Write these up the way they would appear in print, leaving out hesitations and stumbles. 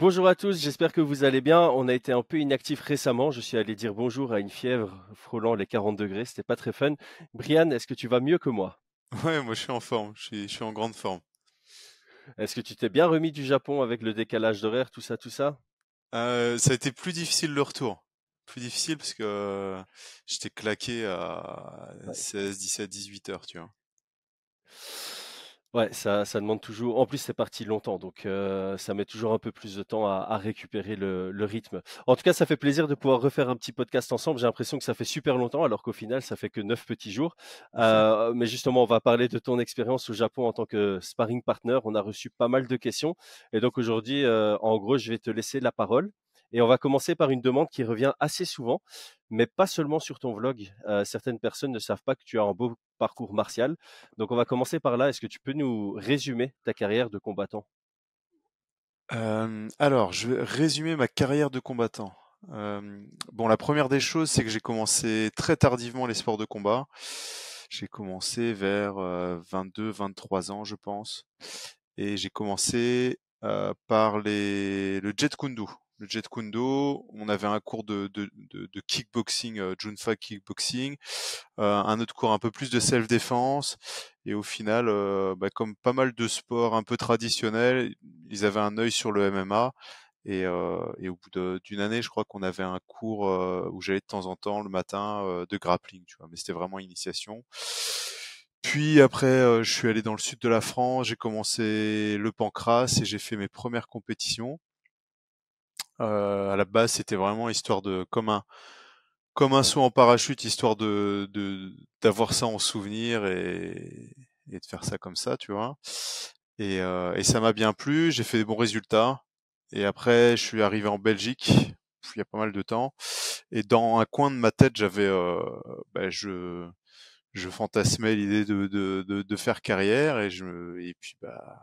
Bonjour à tous, j'espère que vous allez bien. On a été un peu inactif récemment. Je suis allé dire bonjour à une fièvre frôlant les 40 degrés. C'était pas très fun. Brian, est-ce que tu vas mieux que moi? Ouais, moi je suis en forme, je suis en grande forme. Est-ce que tu t'es bien remis du Japon avec le décalage d'horaire, tout ça, tout ça? Ça a été plus difficile le retour. Plus difficile parce que j'étais claqué à Ouais. 16, 17, 18 heures, tu vois. Ouais, ça demande toujours. En plus, c'est parti longtemps, donc ça met toujours un peu plus de temps à récupérer le rythme. En tout cas, ça fait plaisir de pouvoir refaire un petit podcast ensemble. J'ai l'impression que ça fait super longtemps, alors qu'au final, ça fait que 9 petits jours. Mais justement, on va parler de ton expérience au Japon en tant que sparring partner. On a reçu pas mal de questions, et donc aujourd'hui, en gros, je vais te laisser la parole. Et on va commencer par une demande qui revient assez souvent, mais pas seulement sur ton vlog. Certaines personnes ne savent pas que tu as un beau parcours martial. Donc on va commencer par là. Est-ce que tu peux nous résumer ta carrière de combattant? Alors, je vais résumer ma carrière de combattant. Bon, la première des choses, c'est que j'ai commencé très tardivement les sports de combat. J'ai commencé vers 22, 23 ans, je pense. Et j'ai commencé par le Jet Kune-Do. Le Jet Kune-Do, on avait un cours de kickboxing, Junfa kickboxing, un autre cours un peu plus de self-défense. Et au final, comme pas mal de sports un peu traditionnels, ils avaient un œil sur le MMA. Et au bout d'une année, je crois qu'on avait un cours où j'allais de temps en temps le matin de grappling, tu vois. Mais c'était vraiment initiation. Puis après, je suis allé dans le sud de la France, j'ai commencé le pancrace et j'ai fait mes premières compétitions. À la base, c'était vraiment histoire de comme un saut en parachute, histoire d'avoir ça en souvenir et de faire ça comme ça, tu vois. Et ça m'a bien plu, j'ai fait des bons résultats. Et après, je suis arrivé en Belgique, il y a pas mal de temps. Et dans un coin de ma tête, bah, je fantasmais l'idée de faire carrière et puis bah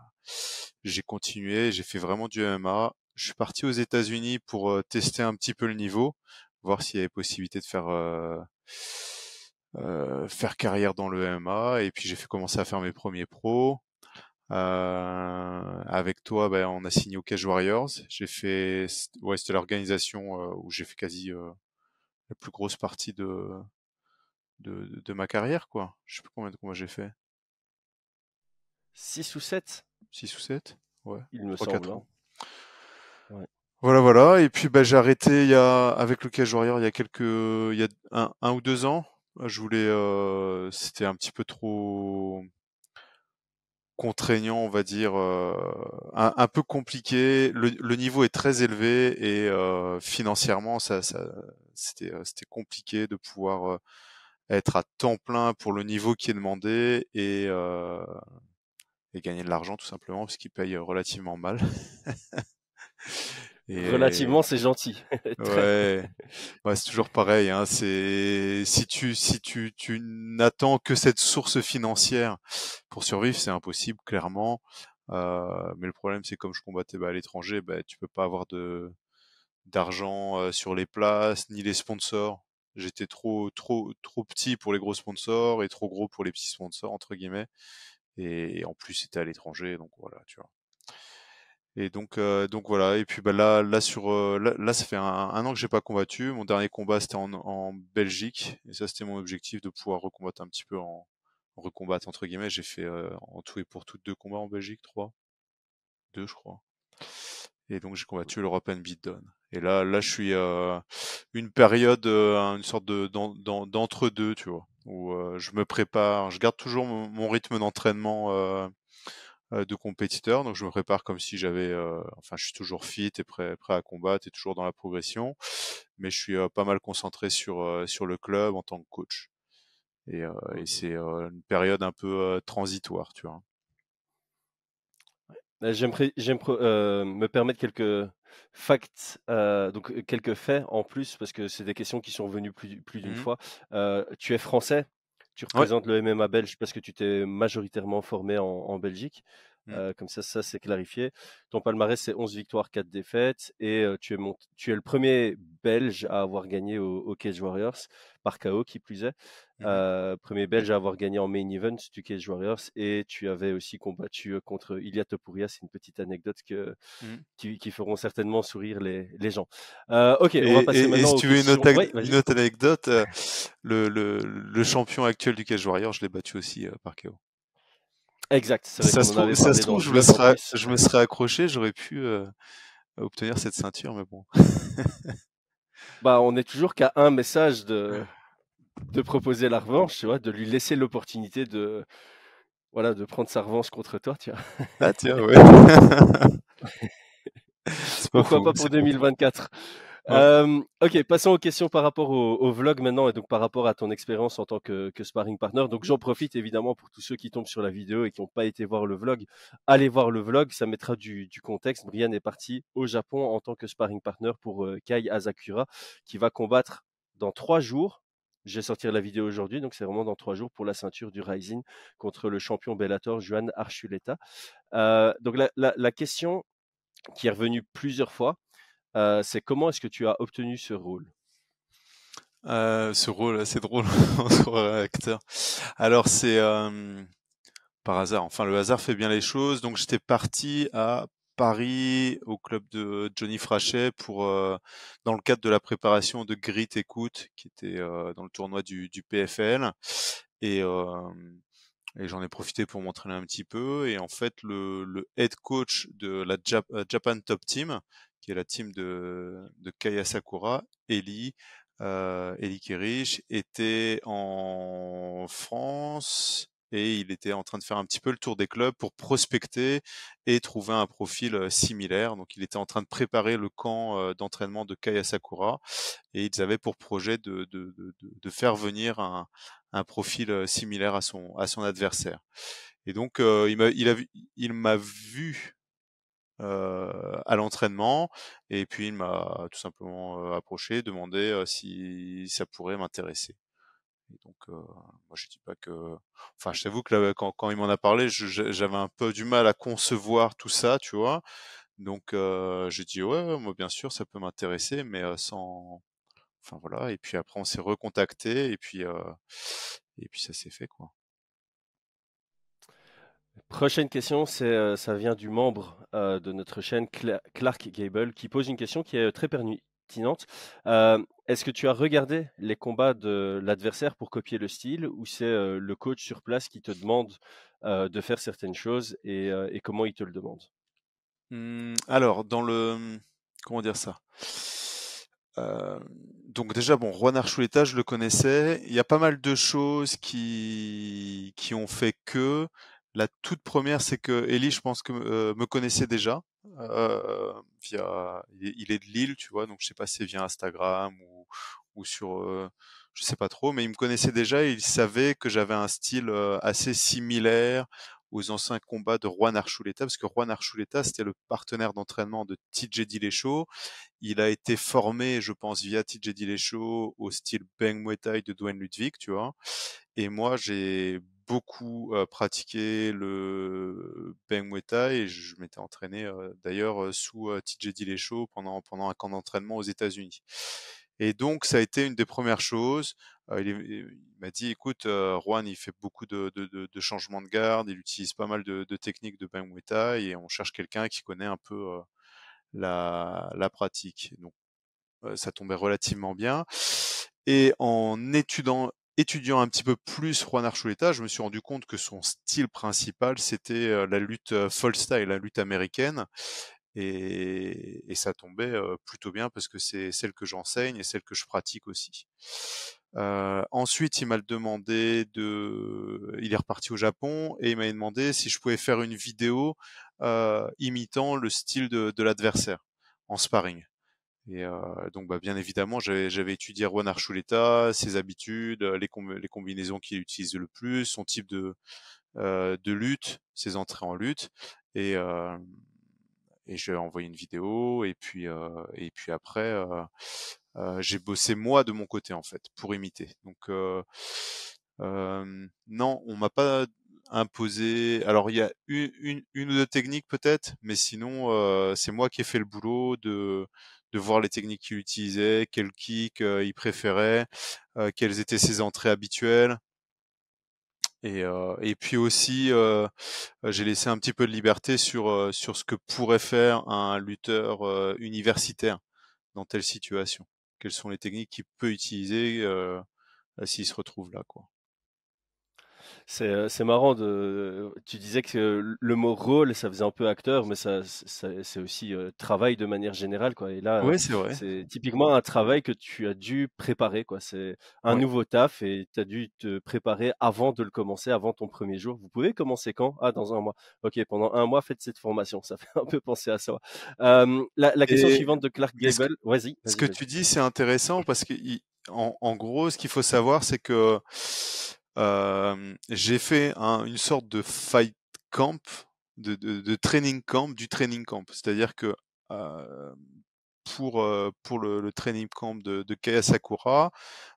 j'ai continué, j'ai fait vraiment du MMA. Je suis parti aux États-Unis pour tester un petit peu le niveau, voir s'il y avait possibilité de faire carrière dans le MMA. Et puis j'ai fait commencer à faire mes premiers pros. Avec toi, ben, on a signé au Cage Warriors. Ouais, c'était l'organisation où j'ai fait quasi la plus grosse partie de ma carrière, quoi. Je sais plus combien de combats j'ai fait. 6 ou 7, 6 ou 7. Ouais, il me trois semble, quatre hein. ans. Ouais. Voilà, voilà. Et puis bah, j'ai arrêté avec le Cage Warrior il y a un ou 2 ans. C'était un petit peu trop contraignant, on va dire, un peu compliqué. Le niveau est très élevé et financièrement, c'était compliqué de pouvoir être à temps plein pour le niveau qui est demandé et gagner de l'argent tout simplement parce qu'ils payent relativement mal. Relativement, Et c'est gentil. Très. ouais, ouais, c'est toujours pareil, hein. C'est si tu n'attends que cette source financière pour survivre, c'est impossible clairement. Mais le problème, c'est comme je combattais à l'étranger, bah, tu peux pas avoir de d'argent sur les places ni les sponsors. J'étais trop petit pour les gros sponsors et trop gros pour les petits sponsors entre guillemets. Et en plus, c'était à l'étranger, donc voilà, tu vois. Et donc voilà. Et puis bah là, ça fait un an que j'ai pas combattu. Mon dernier combat c'était en Belgique, et ça c'était mon objectif de pouvoir recombattre un petit peu en recombattre entre guillemets. J'ai fait en tout et pour tout 2 combats en Belgique, trois, deux je crois. Et donc j'ai combattu l'European Beatdown. Et là je suis une période, une sorte d'entre-deux, tu vois, où je me prépare. Je garde toujours mon rythme d'entraînement. De compétiteur, donc je me prépare comme si enfin, je suis toujours fit et prêt à combattre et toujours dans la progression, mais je suis pas mal concentré sur le club en tant que coach. Et Mhm. c'est une période un peu transitoire, tu vois. Me permettre quelques facts, donc quelques faits en plus, parce que c'est des questions qui sont venues plus d'une Mhm. fois. Tu es français, tu Ouais, représentes le MMA belge parce que tu t'es majoritairement formé en Belgique. Mmh. Comme ça c'est clarifié. Ton palmarès, c'est 11 victoires, 4 défaites et tu es le premier Belge à avoir gagné au Cage Warriors, par KO qui plus est. Mmh. Premier Belge à avoir gagné en main event du Cage Warriors et tu avais aussi combattu contre Ilia Topuria. C'est une petite anecdote Mmh. qui feront certainement sourire les gens. Ok, on va passer Et maintenant si aux tu veux questions. Oui, une vas-y. autre anecdote, le champion actuel du Cage Warrior, je l'ai battu aussi par KO. Exact, c'est vrai qu'on en avait Ça se parlé dans trouve, le vlog en plus. je me serais accroché, j'aurais pu obtenir cette ceinture, mais bon. Bah, on est toujours qu'à un message de proposer la revanche, tu vois, de lui laisser l'opportunité voilà, de prendre sa revanche contre toi, tu vois. Ah tiens, ouais. C'est pas Pourquoi faux, pas pour c'est pas faux. 2024? Ouais. Ok, passons aux questions par rapport au vlog maintenant et donc par rapport à ton expérience en tant que sparring partner. Donc j'en profite évidemment pour tous ceux qui tombent sur la vidéo et qui n'ont pas été voir le vlog. Allez voir le vlog, ça mettra du contexte. Brian est parti au Japon en tant que sparring partner pour Kai Asakura qui va combattre dans 3 jours. Je vais sortir la vidéo aujourd'hui, donc c'est vraiment dans 3 jours pour la ceinture du Rising contre le champion Bellator Juan Archuleta. Donc la question qui est revenue plusieurs fois, c'est comment est-ce que tu as obtenu ce rôle? Ce rôle assez drôle en tant acteur. Alors c'est par hasard. Enfin, le hasard fait bien les choses. Donc j'étais parti à Paris au club de Johnny Frachet pour dans le cadre de la préparation de Grit Écoute qui était dans le tournoi du PFL et et j'en ai profité pour m'entraîner un petit peu. Et en fait, le head coach de la Japan Top Team, qui est la team de Kaya Sakura, Eli Kirich, était en France et il était en train de faire un petit peu le tour des clubs pour prospecter et trouver un profil similaire. Donc, il était en train de préparer le camp d'entraînement de Kaya Sakura et ils avaient pour projet de faire venir un profil similaire à son adversaire. Et donc, il m'a vu à l'entraînement et puis il m'a tout simplement approché, demandé si ça pourrait m'intéresser. Et donc, moi, je dis pas que. Enfin, je t'avoue que là, quand il m'en a parlé, j'avais un peu du mal à concevoir tout ça, tu vois. Donc, j'ai dit ouais, ouais, moi, bien sûr, ça peut m'intéresser, mais sans. Enfin voilà. Et puis après, on s'est recontacté et puis ça s'est fait quoi. Prochaine question, ça vient du membre de notre chaîne, Clark Gable, qui pose une question qui est très pertinente. Est-ce que tu as regardé les combats de l'adversaire pour copier le style ou c'est le coach sur place qui te demande de faire certaines choses et comment il te le demande? Alors, comment dire ça? Euh, donc déjà, bon, Juan Archuleta, je le connaissais. Il y a pas mal de choses qui ont fait que. La toute première, c'est que Ellie, je pense que me connaissait déjà il est de Lille, tu vois, donc je sais pas si c'est via Instagram ou sur, je sais pas trop, mais il me connaissait déjà et il savait que j'avais un style assez similaire aux anciens combats de Juan Archuleta, parce que Juan Archuleta, c'était le partenaire d'entraînement de TJ Dillashaw. Il a été formé, je pense, via TJ Dillashaw au style Bang Muay Thai de Duane Ludwig, tu vois. Et moi, j'ai beaucoup pratiqué le Bang Muay Thai et je m'étais entraîné d'ailleurs sous TJ Dillashaw pendant un camp d'entraînement aux États-Unis. Et donc, ça a été une des premières choses. Il m'a dit, écoute, Juan, il fait beaucoup de changements de garde, il utilise pas mal de techniques de Bang Muay Thai et on cherche quelqu'un qui connaît un peu la pratique. Donc, ça tombait relativement bien. Et en étudiant un petit peu plus Juan Archuleta, je me suis rendu compte que son style principal, c'était la lutte folk style, la lutte américaine. Et ça tombait plutôt bien parce que c'est celle que j'enseigne et celle que je pratique aussi. Ensuite, il m'a demandé il est reparti au Japon et il m'a demandé si je pouvais faire une vidéo imitant le style de l'adversaire en sparring. Et donc, bah, bien évidemment, j'avais étudié Juan Archuleta, ses habitudes, les combinaisons qu'il utilise le plus, son type de lutte, ses entrées en lutte. Et, euh, et je lui ai envoyé une vidéo. Et puis après, j'ai bossé moi de mon côté en fait pour imiter. Donc non, on m'a pas imposé. Alors il y a une ou deux techniques peut-être, mais sinon c'est moi qui ai fait le boulot de voir les techniques qu'il utilisait, quel kick il préférait, quelles étaient ses entrées habituelles. Et puis aussi, j'ai laissé un petit peu de liberté sur ce que pourrait faire un lutteur universitaire dans telle situation. Quelles sont les techniques qu'il peut utiliser s'il se retrouve là, quoi. C'est marrant de tu disais que le mot rôle, ça faisait un peu acteur, mais c'est aussi, travail de manière générale, quoi et là, Ouais, c'est vrai. c'est typiquement un travail que tu as dû préparer, quoi. C'est un Ouais. nouveau taf et tu as dû te préparer avant de le commencer, avant ton premier jour. Vous pouvez commencer quand? Ah, dans un mois. OK, pendant un mois, faites cette formation. Ça fait un peu penser à ça. La question Et suivante de Clark mais Gable vas-y, ce vas-y, que vas-y. tu dis, c'est intéressant parce que en gros, ce qu'il faut savoir, c'est que j'ai fait une sorte de fight camp, de training camp, du training camp. C'est-à-dire que euh, pour le training camp de Kaya Sakura,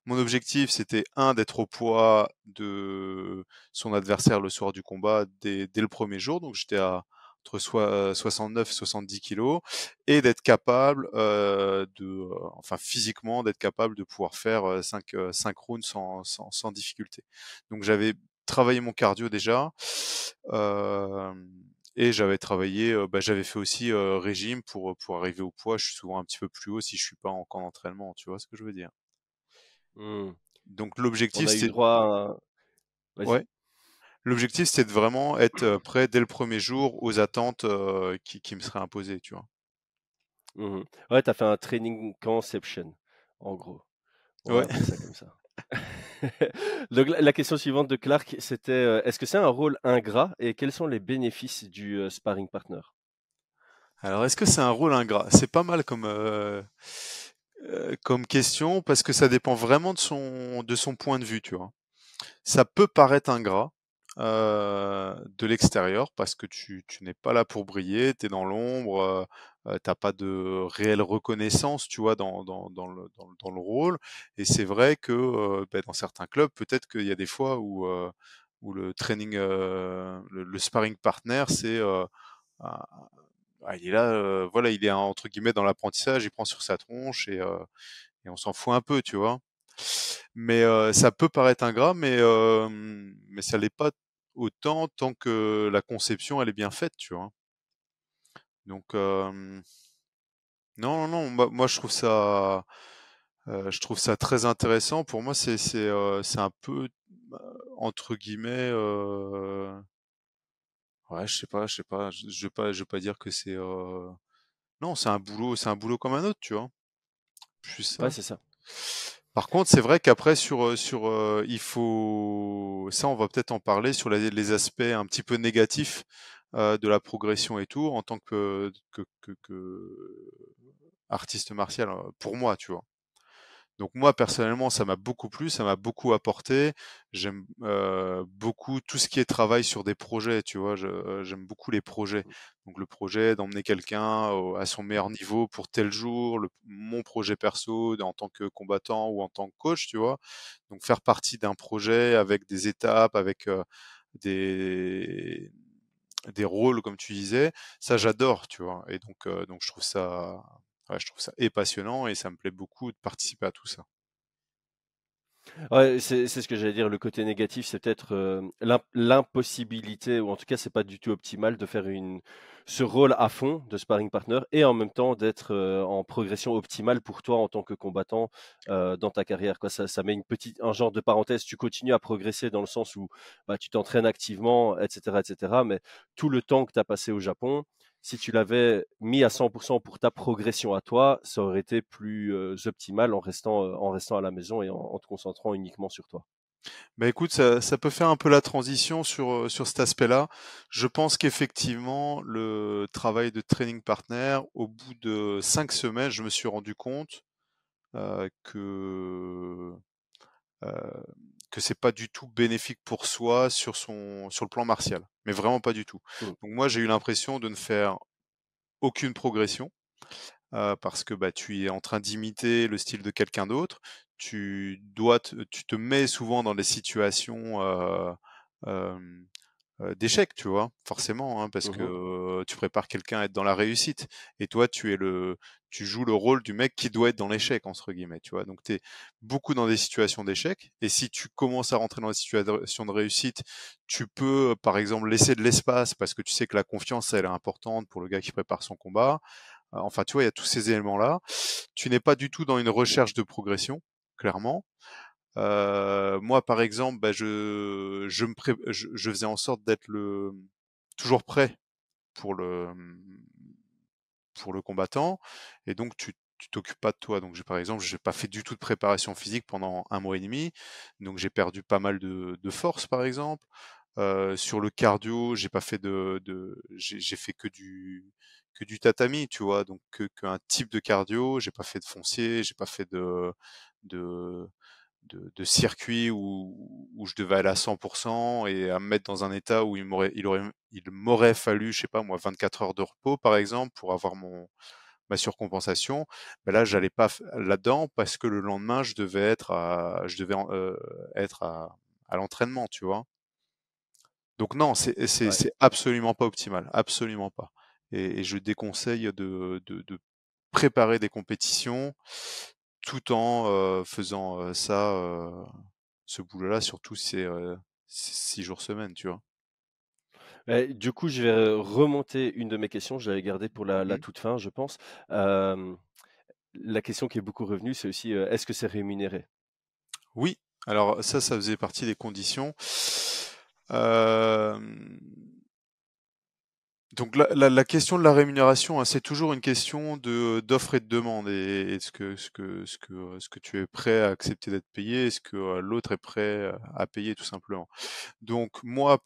mon objectif c'était d'être au poids de son adversaire le soir du combat dès le premier jour, donc j'étais à entre 69 et 70 kilos, et d'être capable enfin physiquement d'être capable de pouvoir faire 5 rounds sans difficulté. Donc j'avais travaillé mon cardio déjà. Euh, et j'avais travaillé, j'avais fait aussi régime pour arriver au poids. Je suis souvent un petit peu plus haut si je suis pas en camp d'entraînement. Tu vois ce que je veux dire? Mmh. Donc On l'objectif a eu c'est, droit à un vas-y. ouais, l'objectif c'est de vraiment être prêt dès le premier jour aux attentes qui me seraient imposées. Tu vois? Mmh. Ouais, tu as fait un training conception, en gros. On va Ouais. appeler ça comme ça. Donc la question suivante de Clark, c'était, est-ce que c'est un rôle ingrat et quels sont les bénéfices du, sparring partner? Alors est-ce que c'est un rôle ingrat? C'est pas mal comme question parce que ça dépend vraiment de son point de vue. Tu vois? Ça peut paraître ingrat de l'extérieur parce que tu n'es pas là pour briller, tu es dans l'ombre, tu pas de réelle reconnaissance, tu vois, dans le rôle. Et c'est vrai que dans certains clubs, peut-être qu'il y a des fois où le training, le sparring partner, c'est un- il est là, voilà, il est entre guillemets dans l'apprentissage, il prend sur sa tronche et on s'en fout un peu, tu vois. Mais ça peut paraître ingrat, mais ça l'est pas autant tant que la conception elle est bien faite, tu vois. Donc non, non, non, moi je trouve ça très intéressant. Pour moi, c'est un peu entre guillemets, ouais, je sais pas, je vais pas dire que c'est non, c'est un boulot comme un autre, tu vois. Plus Ouais, ça. c'est ça. Par contre, c'est vrai qu'après il faut ça, on va peut-être en parler sur les aspects un petit peu négatifs de la progression et tout en tant que artiste martial pour moi, tu vois. Donc moi personnellement, ça m'a beaucoup plu, ça m'a beaucoup apporté. J'aime beaucoup tout ce qui est travail sur des projets, tu vois. J'aime beaucoup les projets. Donc le projet d'emmener quelqu'un à son meilleur niveau pour tel jour, mon projet perso en tant que combattant ou en tant que coach, tu vois. Donc faire partie d'un projet avec des étapes, avec des des rôles comme tu disais, ça j'adore, tu vois. Et donc je trouve ça, ouais, je trouve ça et passionnant et ça me plaît beaucoup de participer à tout ça. Ouais, c'est ce que j'allais dire. Le côté négatif, c'est peut-être l'impossibilité, ou en tout cas, c'est pas du tout optimal de faire ce rôle à fond de sparring partner et en même temps d'être en progression optimale pour toi en tant que combattant dans ta carrière, quoi. Ça met un genre de parenthèse. Tu continues à progresser dans le sens où bah, tu t'entraînes activement, etc., etc. Mais tout le temps que tu as passé au Japon, si tu l'avais mis à 100% pour ta progression à toi, ça aurait été plus optimal en restant à la maison et en te concentrant uniquement sur toi. Bah écoute, ça peut faire un peu la transition sur cet aspect-là. Je pense qu'effectivement, le travail de training partner, au bout de 5 semaines, je me suis rendu compte euh, que euh, que c'est pas du tout bénéfique pour soi sur le plan martial, mais vraiment pas du tout. Mm. Donc moi, j'ai eu l'impression de ne faire aucune progression parce que bah, tu es en train d'imiter le style de quelqu'un d'autre. Tu te mets souvent dans des situations d'échec, tu vois, forcément, hein, parce que Mmh. tu prépares quelqu'un à être dans la réussite. Et toi, tu joues le rôle du mec qui doit être dans l'échec, entre guillemets, tu vois. Donc, tu es beaucoup dans des situations d'échec. Et si tu commences à rentrer dans des situations de réussite, tu peux, par exemple, laisser de l'espace parce que tu sais que la confiance, elle est importante pour le gars qui prépare son combat. Enfin, tu vois, il y a tous ces éléments-là. Tu n'es pas du tout dans une recherche de progression, clairement. Moi, par exemple, bah, je faisais en sorte d'être toujours prêt pour le combattant, et donc tu t'occupes pas de toi. Donc par exemple, j'ai pas fait du tout de préparation physique pendant 1 mois et demi, donc j'ai perdu pas mal de force, par exemple. Sur le cardio, j'ai pas fait j'ai fait que du tatami, tu vois, donc qu'un type de cardio. J'ai pas fait de foncier, j'ai pas fait de de circuit où je devais aller à 100% et à me mettre dans un état où il m'aurait fallu, je sais pas moi, 24 heures de repos par exemple pour avoir ma surcompensation. Ben là, j'allais pas là-dedans parce que le lendemain, je devais être à l'entraînement, tu vois. Donc non, Ouais. c'est absolument pas optimal, absolument pas. Et je déconseille de préparer des compétitions tout en faisant ce boulot-là, surtout c'est 6 jours semaine, tu vois. Du coup, je vais remonter une de mes questions, je l'avais gardée pour la Mmh. toute fin, je pense. Hem, la question qui est beaucoup revenue, c'est aussi, est-ce que c'est rémunéré? Oui, alors ça faisait partie des conditions. Hem, donc la question de la rémunération, hein, c'est toujours une question d'offre et de demande, et ce que tu es prêt à accepter d'être payé, est-ce que, l'autre est prêt, à payer tout simplement. Donc moi,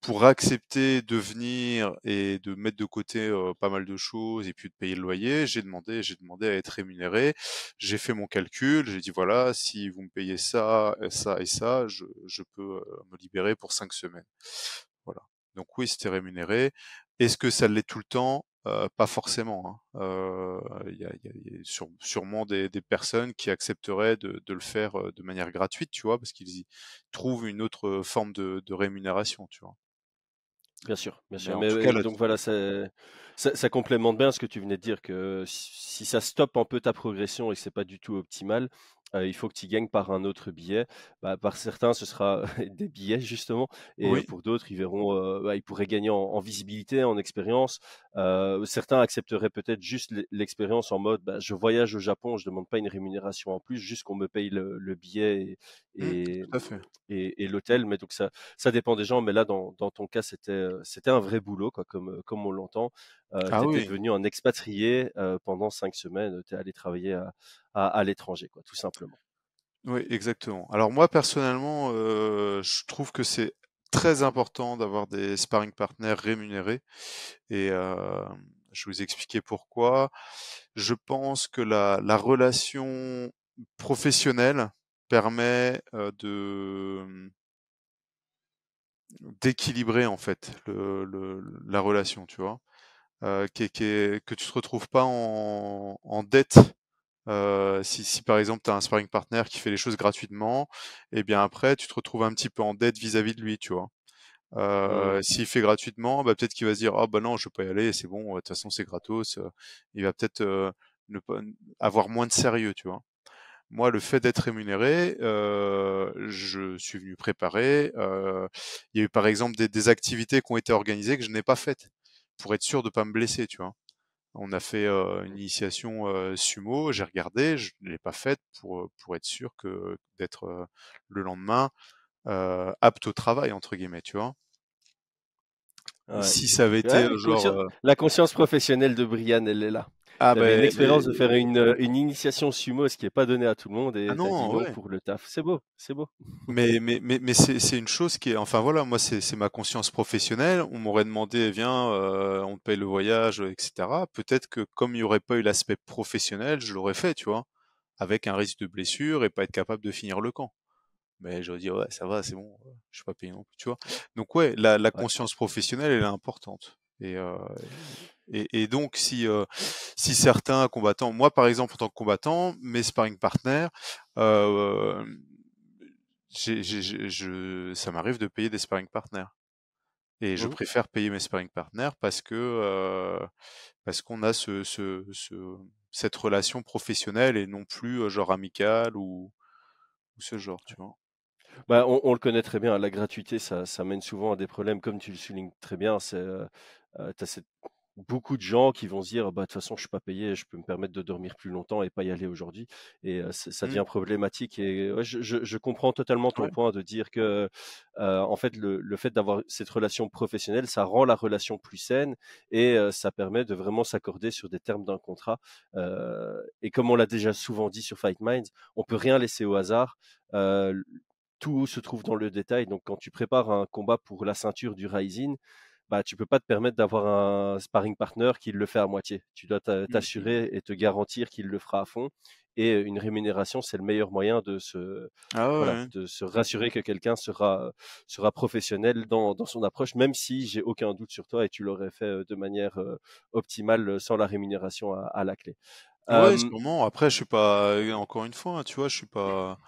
pour accepter de venir et de mettre de côté, pas mal de choses et puis de payer le loyer, j'ai demandé à être rémunéré. J'ai fait mon calcul, j'ai dit: «Voilà, si vous me payez ça, ça et ça, je peux, me libérer pour 5 semaines». Voilà. Donc oui, c'était rémunéré. Est-ce que ça l'est tout le temps? Pas forcément, hein. Il y a sûrement des personnes qui accepteraient de le faire, de manière gratuite, tu vois? Parce qu'ils y trouvent une autre forme de rémunération, tu vois? Bien Mais sûr, en mais tout cas donc voilà, ça complémente bien ce que tu venais de dire, que si ça stoppe un peu ta progression et que c'est pas du tout optimal, il faut que tu gagnes par un autre biais. Bah, par certains, ce sera des billets justement, et oui. pour d'autres, ils verront, bah, ils pourraient gagner en visibilité, en expérience. Certains accepteraient peut-être juste l'expérience en mode: «Bah, je voyage au Japon, je demande pas une rémunération en plus, juste qu'on me paye le billet Mmh, et tout à fait. et l'hôtel». Mais donc ça dépend des gens, mais là, dans ton cas, c'était un vrai boulot, quoi, comme on l'entend. Ah Tu étais oui, devenu un expatrié, pendant 5 semaines, tu es allé travailler à l'étranger, quoi, tout simplement. oui, exactement. Alors moi, personnellement, je trouve que c'est très important d'avoir des sparring partners rémunérés, et je vais vous expliquer pourquoi. Je pense que la relation professionnelle permet, d'équilibrer, en fait, la relation, tu vois? Que tu te retrouves pas en dette. Si par exemple tu as un sparring partner qui fait les choses gratuitement, et bien après tu te retrouves un petit peu en dette vis-à-vis de lui, tu vois? Mmh. S'il fait gratuitement, bah, peut-être qu'il va se dire: «Ah bah non, je vais pas y aller, c'est bon, de toute façon c'est gratos», il va peut-être, ne pas avoir moins de sérieux, tu vois? Moi, le fait d'être rémunéré, je suis venu préparer, il y a eu par exemple des activités qui ont été organisées que je n'ai pas faites, pour être sûr de pas me blesser, tu vois? On a fait, une initiation, sumo, j'ai regardé, je ne l'ai pas faite pour être sûr d'être, le lendemain, «apte au travail» entre guillemets, tu vois? Ouais. Si ça avait été, Ouais, la conscience professionnelle de Brian, elle est là. ah Tu avais une beh, expérience de faire une initiation sumo, ce qui est pas donné à tout le monde, ah et tu as dit non, non ouais, pour le taf. C'est beau, c'est beau. mais c'est une chose qui est, enfin voilà, moi c'est ma conscience professionnelle. On m'aurait demandé: «Viens, on te paye le voyage, et cetera». Peut-être que comme il y aurait pas eu l'aspect professionnel, je l'aurais fait, tu vois? Avec un risque de blessure et pas être capable de finir le camp. Mais j'aurais dit: «Ouais, ça va, c'est bon, je suis pas payé non plus», tu vois? Donc ouais, la Ouais. conscience professionnelle, elle est importante, et donc si certains combattants, moi, par exemple, en tant que combattant, mes sparring partners, hem, ça m'arrive de payer des sparring partners. Et je Mmh. préfère payer mes sparring partners parce qu'on a cette relation professionnelle et non plus genre amicale ou ce genre, tu vois. Bah, on le connaît très bien, la gratuité, ça mène souvent à des problèmes, comme tu le soulignes très bien. Tu as beaucoup de gens qui vont se dire: «Bah, de toute façon, je suis pas payé, je peux me permettre de dormir plus longtemps et pas y aller aujourd'hui» et ça Mmh, devient problématique et ouais, je comprends totalement ton ouais. point de dire que, en fait, le fait d'avoir cette relation professionnelle, ça rend la relation plus saine et ça permet de vraiment s'accorder sur des termes d'un contrat, et comme on l'a déjà souvent dit sur Fight Minds, on peut rien laisser au hasard. Heu, Tout se trouve dans le détail. Donc, quand tu prépares un combat pour la ceinture du Rising, bah, tu peux pas te permettre d'avoir un sparring partner qui le fait à moitié. Tu dois Mmh mh. t'assurer et te garantir qu'il le fera à fond. Et une rémunération, c'est le meilleur moyen Ah ouais, voilà, ouais. de se rassurer que quelqu'un sera professionnel dans son approche, même si j'ai aucun doute sur toi et tu l'aurais fait de manière optimale sans la rémunération à la clé. Ouais, Euh, sûrement. Après, je suis pas, encore une fois, hein, tu vois, je suis pas,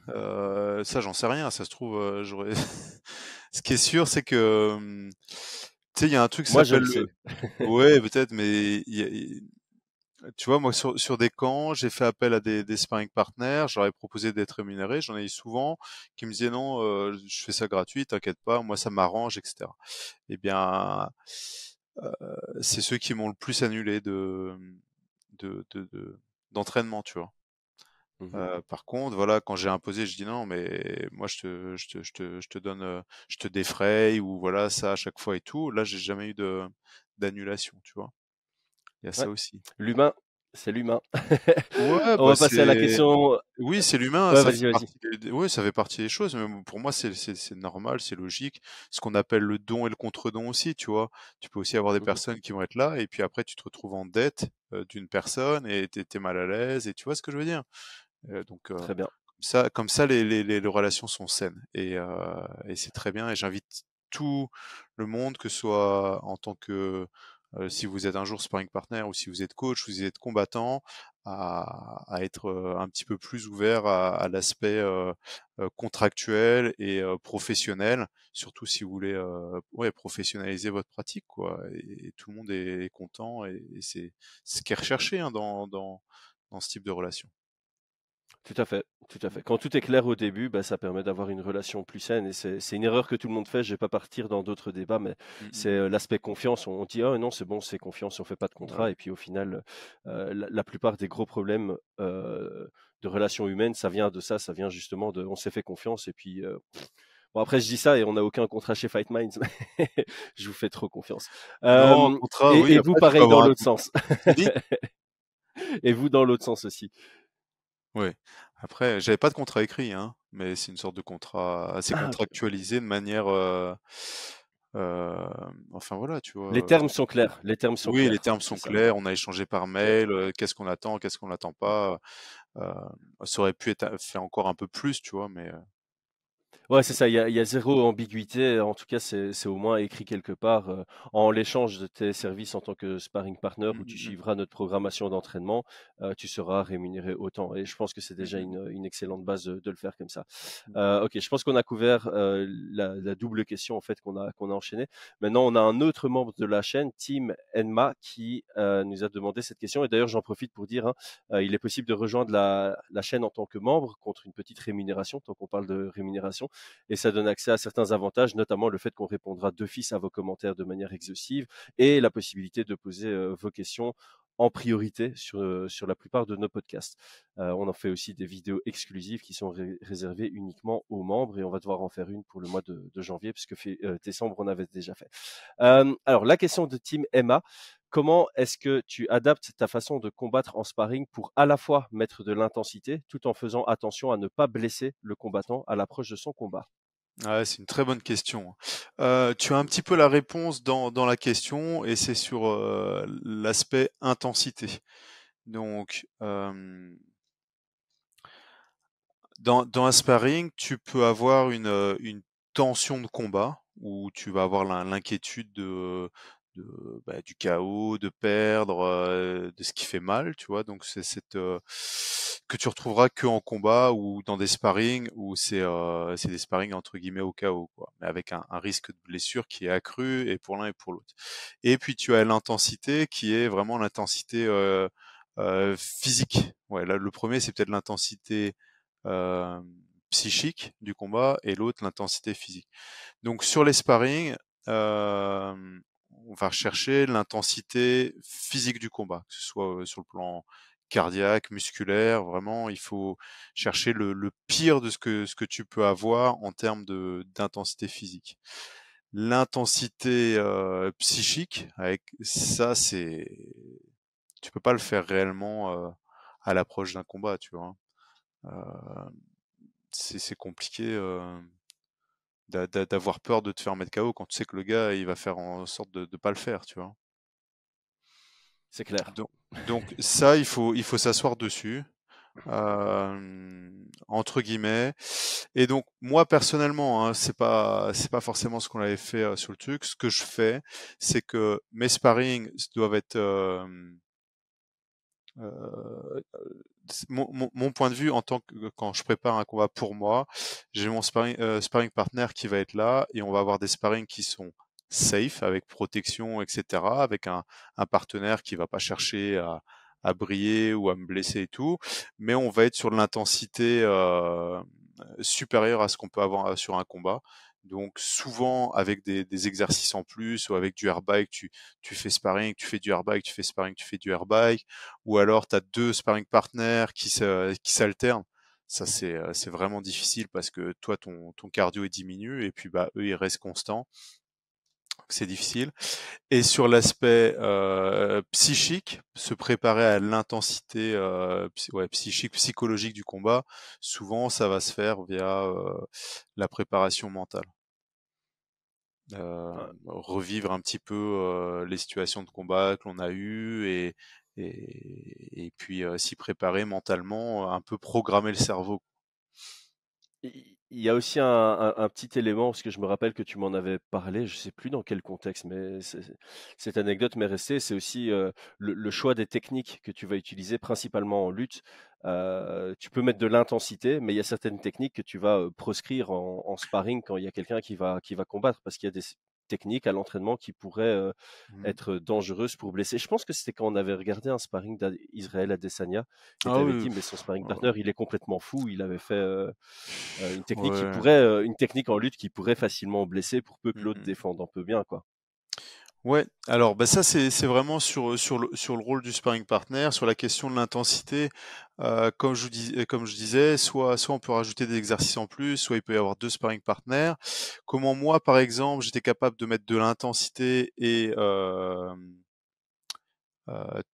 ça, j'en sais rien. Ça se trouve, j'aurais. Ce qui est sûr, c'est que, tu sais, il y a un truc qui Moi, je s'appelle le sais. ouais, peut-être, mais tu vois, moi, sur des camps, j'ai fait appel à des sparring partners. J'aurais proposé d'être rémunéré. J'en ai eu souvent qui me disaient non, je fais ça gratuit, t'inquiète pas, moi, ça m'arrange, etc. Eh bien, euh, c'est ceux qui m'ont le plus annulé d'entraînement, tu vois. Mhm. Par contre, voilà, quand j'ai imposé, je dis non, mais moi je te donne, je te défraye ou voilà ça à chaque fois et tout. Là, j'ai jamais eu de d'annulation, tu vois. Il y a Ouais. ça aussi. L'humain, c'est l'humain. Ouais, On bah va passer à la c'est question. oui, c'est l'humain, Ouais, ça vas-y, fait vas-y. partie oui, ça fait partie des choses, mais bon, pour moi, c'est normal, c'est logique. Ce qu'on appelle le don et le contre-don aussi, tu vois. Tu peux aussi avoir des Mhm. personnes qui vont être là et puis après tu te retrouves en dette d'une personne et t'es mal à l'aise et tu vois ce que je veux dire. Donc Très bien. comme ça les relations sont saines et c'est très bien et j'invite tout le monde, que ce soit en tant que si vous êtes un jour sparring partner ou si vous êtes coach ou si vous êtes combattant, à être un petit peu plus ouvert à l'aspect contractuel et professionnel, surtout si vous voulez ouais, professionnaliser votre pratique, quoi. Et tout le monde est content et c'est ce qui est recherché hein, dans ce type de relation. Tout à fait, tout à Mm. fait. Quand tout est clair au début, bah, ça permet d'avoir une relation plus saine et c'est une erreur que tout le monde fait. Je vais pas partir dans d'autres débats, mais Mm, mm, c'est mm. l'aspect confiance. On dit: «Ah non, c'est bon, c'est confiance, on fait pas de Voilà. contrat» et puis au final, la plupart des gros problèmes, de relations humaines, ça vient de ça, ça vient justement de on s'est fait confiance et puis, bon après je dis ça et on n'a aucun contrat chez Fight Minds, mais je vous fais trop confiance. Non, Hem contrat, oui, et vous après tu peux pareil dans avoir un l'autre contrat. sens Tu dis? et vous dans l'autre sens aussi. Ouais. Après, j'avais pas de contrat écrit, hein, mais c'est une sorte de contrat assez Ah OK. contractualisé de manière, enfin voilà, tu Les vois? termes sont clairs, les termes sont Oui, les clairs, termes c'est sont ça? clairs, on a échangé par OK. mail, qu'est-ce qu'on n'attend pas, heu, ça aurait pu être fait encore un peu plus, tu vois? Ouais, c'est ça, il y a 0 ambiguïté. En tout cas, c'est au moins écrit quelque part, en l'échange de tes services en tant que sparring partner Mmh où tu mh mh. suivras notre programmation d'entraînement, tu seras rémunéré autant et je pense que c'est Mmh déjà mh mh. une excellente base, de le faire comme ça. Mmh. OK, je pense qu'on a couvert, la double question en fait qu'on a enchaînée. Maintenant, on a un autre membre de la chaîne, Team Enma, qui, nous a demandé cette question et d'ailleurs j'en profite pour dire, hein, il est possible de rejoindre la chaîne en tant que membre contre une petite rémunération, tant qu'on parle de rémunération et ça donne accès à certains avantages, notamment le fait qu'on répondra d'office à vos commentaires de manière exhaustive et la possibilité de poser vos questions en priorité sur la plupart de nos podcasts. On en fait aussi des vidéos exclusives qui sont réservées uniquement aux membres et on va devoir en faire une pour le mois de janvier puisque décembre on avait déjà fait. Alors la question de Team Emma, comment est-ce que tu adaptes ta façon de combattre en sparring pour à la fois mettre de l'intensité tout en faisant attention à ne pas blesser le combattant à l'approche de son combat? Ouais, c'est une très bonne question. Tu as un petit peu la réponse dans la question et c'est sur, l'aspect intensité. Donc, dans un sparring, tu peux avoir une tension de combat où tu vas avoir l'inquiétude du chaos, de perdre, de ce qui fait mal, tu vois. Donc c'est cette que tu retrouveras que en combat ou dans des sparring où c'est des sparring entre guillemets au chaos, quoi, mais avec un risque de blessure qui est accru et pour l'un et pour l'autre. Et puis tu as l'intensité qui est vraiment l'intensité physique. Ouais, là le premier c'est peut-être l'intensité euh, psychique du combat et l'autre l'intensité physique. Donc sur les sparring, on va rechercher l'intensité physique du combat, que ce soit sur le plan cardiaque, musculaire. Vraiment, il faut chercher le pire de ce que tu peux avoir en termes d'intensité physique. L'intensité psychique, avec ça, tu peux pas le faire réellement à l'approche d'un combat, tu vois. C'est compliqué. D'avoir peur de te faire mettre KO quand tu sais que le gars il va faire en sorte de pas le faire, tu vois. C'est clair. Donc ça il faut s'asseoir dessus entre guillemets. Et donc moi personnellement, hein, c'est pas forcément ce qu'on avait fait sur le truc. Ce que je fais, c'est que mes sparring doivent être euh, mon point de vue en tant que quand je prépare un combat pour moi, j'ai mon sparring partner qui va être là et on va avoir des sparring qui sont safe avec protection, etc. Avec un partenaire qui va pas chercher à briller ou à me blesser et tout, mais on va être sur de l'intensité supérieure à ce qu'on peut avoir sur un combat. Donc souvent avec des exercices en plus ou avec du airbike, tu fais sparring, tu fais du airbike, tu fais sparring, tu fais du airbike ou alors tu as 2 sparring partners qui s'alternent. Ça c'est vraiment difficile parce que toi ton cardio est diminué et puis bah eux ils restent constants. C'est difficile. Et sur l'aspect psychique, se préparer à l'intensité psychique, psychologique du combat, souvent ça va se faire via la préparation mentale. Revivre un petit peu les situations de combat que l'on a eues et puis s'y préparer mentalement, un peu programmer le cerveau. Il y a aussi un petit élément, parce que je me rappelle que tu m'en avais parlé, je sais plus dans quel contexte, mais cette anecdote m'est restée. C'est aussi le choix des techniques que tu vas utiliser, principalement en lutte. Tu peux mettre de l'intensité, mais il y a certaines techniques que tu vas proscrire en sparring quand il y a quelqu'un qui va combattre, parce qu'il y a des techniques à l'entraînement qui pourraient Mmh. être dangereuses pour blesser. Je pense que c'était quand on avait regardé un sparring d'Israël Adesanya, et tu Ah avais oui, dit, mais son sparring heu, partner, il est complètement fou, il avait fait ouais. une technique en lutte qui pourrait facilement blesser pour peu que Mmh l'autre mh. défende un peu bien, quoi. Ouais, alors bah ça c'est vraiment sur le rôle du sparring partner, sur la question de l'intensité, comme je disais, soit on peut rajouter des exercices en plus, soit il peut y avoir 2 sparring partners. Comment moi, par exemple, j'étais capable de mettre de l'intensité et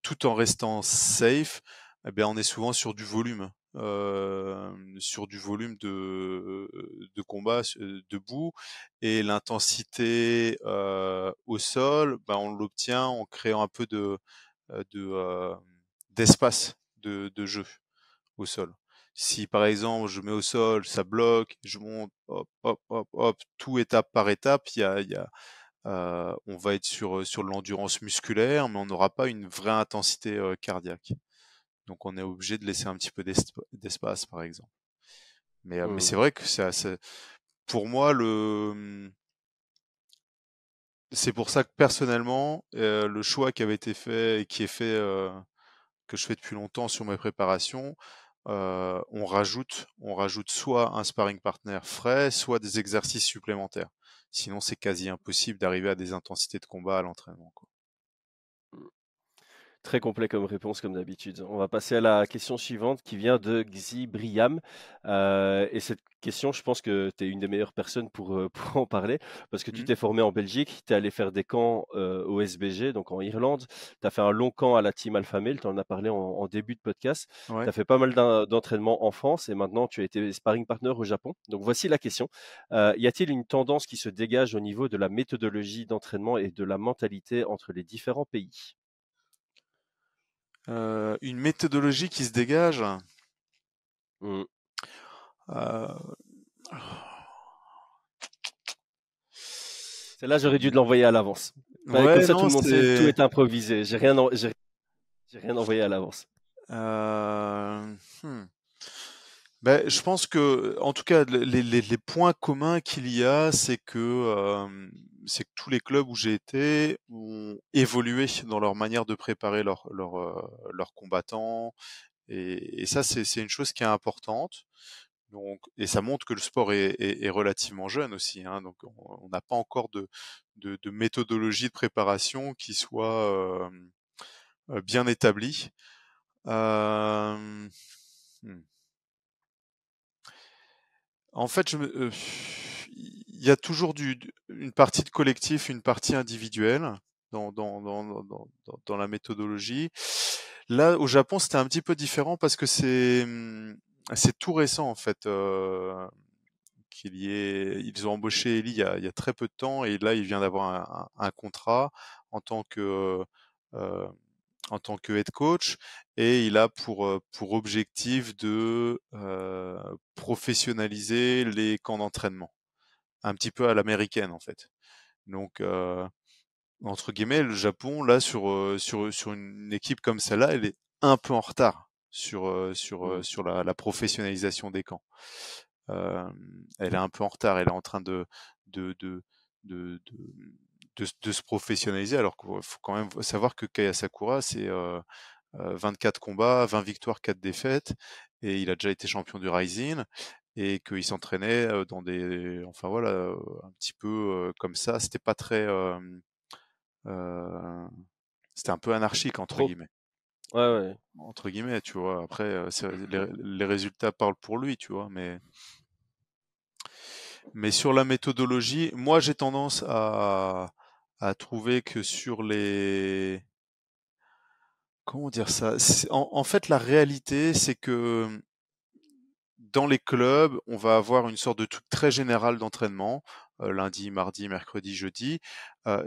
tout en restant safe, eh bien, on est souvent sur du volume de combat debout et l'intensité au sol, ben, on l'obtient en créant un peu d'espace de jeu au sol. Si par exemple je mets au sol, ça bloque, je monte, hop, hop, hop, hop, tout étape par étape, on va être sur de l'endurance musculaire, mais on n'aura pas une vraie intensité cardiaque. Donc on est obligé de laisser un petit peu d'espace, par exemple. Mais Mmh. c'est vrai que pour moi, c'est pour ça que personnellement, le choix qui avait été fait et qui est fait, que je fais depuis longtemps sur mes préparations, on rajoute soit un sparring partner frais, soit des exercices supplémentaires. Sinon, c'est quasi impossible d'arriver à des intensités de combat à l'entraînement, quoi. Très complet comme réponse, comme d'habitude. On va passer à la question suivante qui vient de Xibriam. Et cette question, je pense que tu es une des meilleures personnes pour en parler, parce que tu Mmh. t'es formé en Belgique, tu es allé faire des camps au SBG, donc en Irlande. Tu as fait un long camp à la Team Alpha Male, tu en as parlé en début de podcast. Tu Ouais. as fait pas mal d'entraînements en France et maintenant tu as été sparring partner au Japon. Donc voici la question. Y a-t-il une tendance qui se dégage au niveau de la méthodologie d'entraînement et de la mentalité entre les différents pays? Une méthodologie qui se dégage. Mmh. Euh, Celle-là, j'aurais dû te une- l'envoyer à l'avance. Ouais, comme Ouais, ça, tout non, le monde sait, tout c'est. est improvisé. J'ai rien envoyé à l'avance. Euh, hmm. Ben, je pense que, en tout cas, les points communs qu'il y a, c'est que tous les clubs où j'ai été ont évolué dans leur manière de préparer leurs combattants, et ça, c'est une chose qui est importante. Donc, et ça montre que le sport est relativement jeune aussi, hein, donc on n'a pas encore de méthodologie de préparation qui soit bien établie. Euh, hmm. En fait, il y a toujours une partie de collectif, une partie individuelle dans la méthodologie. Là, au Japon, c'était un petit peu différent parce que c'est tout récent en fait. Ils ont embauché Eli il y a très peu de temps, et là, il vient d'avoir un contrat en tant que euh, en tant que head coach, et il a pour objectif de professionnaliser les camps d'entraînement, un petit peu à l'américaine en fait. Donc entre guillemets, le Japon là sur une équipe comme celle-là, elle est un peu en retard Hmm. sur la professionnalisation des camps. Euh, Elle est un peu en retard, elle est en train de, de, de, de, de se professionnaliser, alors qu'il faut quand même savoir que Kaya Sakura, c'est 24 combats, 20 victoires, 4 défaites, et il a déjà été champion du Rising, et qu'il s'entraînait dans enfin voilà, un petit peu comme ça. C'était pas très, euh, c'était un peu anarchique Pro. Ouais, ouais. entre guillemets, tu vois. Après, les résultats parlent pour lui, tu vois, mais sur la méthodologie, moi j'ai tendance à trouver que sur les, comment dire ça? En fait, la réalité, c'est que dans les clubs, on va avoir une sorte de truc très général d'entraînement, lundi, mardi, mercredi, jeudi.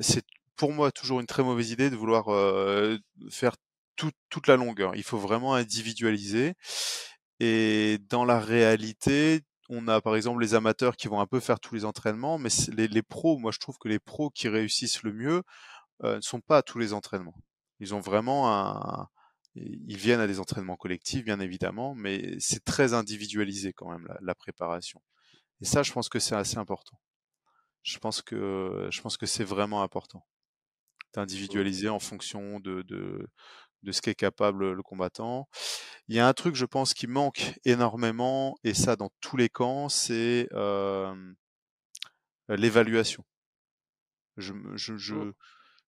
C'est pour moi toujours une très mauvaise idée de vouloir faire toute la longueur. Il faut vraiment individualiser. Et dans la réalité, on a par exemple les amateurs qui vont un peu faire tous les entraînements, mais les pros, moi je trouve que les pros qui réussissent le mieux ne sont pas à tous les entraînements. Ils ont vraiment ils viennent à des entraînements collectifs, bien évidemment, mais c'est très individualisé quand même la préparation. Et ça, je pense que c'est assez important. Je pense que c'est vraiment important Hmm. d'individualiser en fonction de ce qu'est capable le combattant. Il y a un truc, je pense, qui manque énormément, et ça dans tous les camps, c'est l'évaluation. Je, me- Hmm.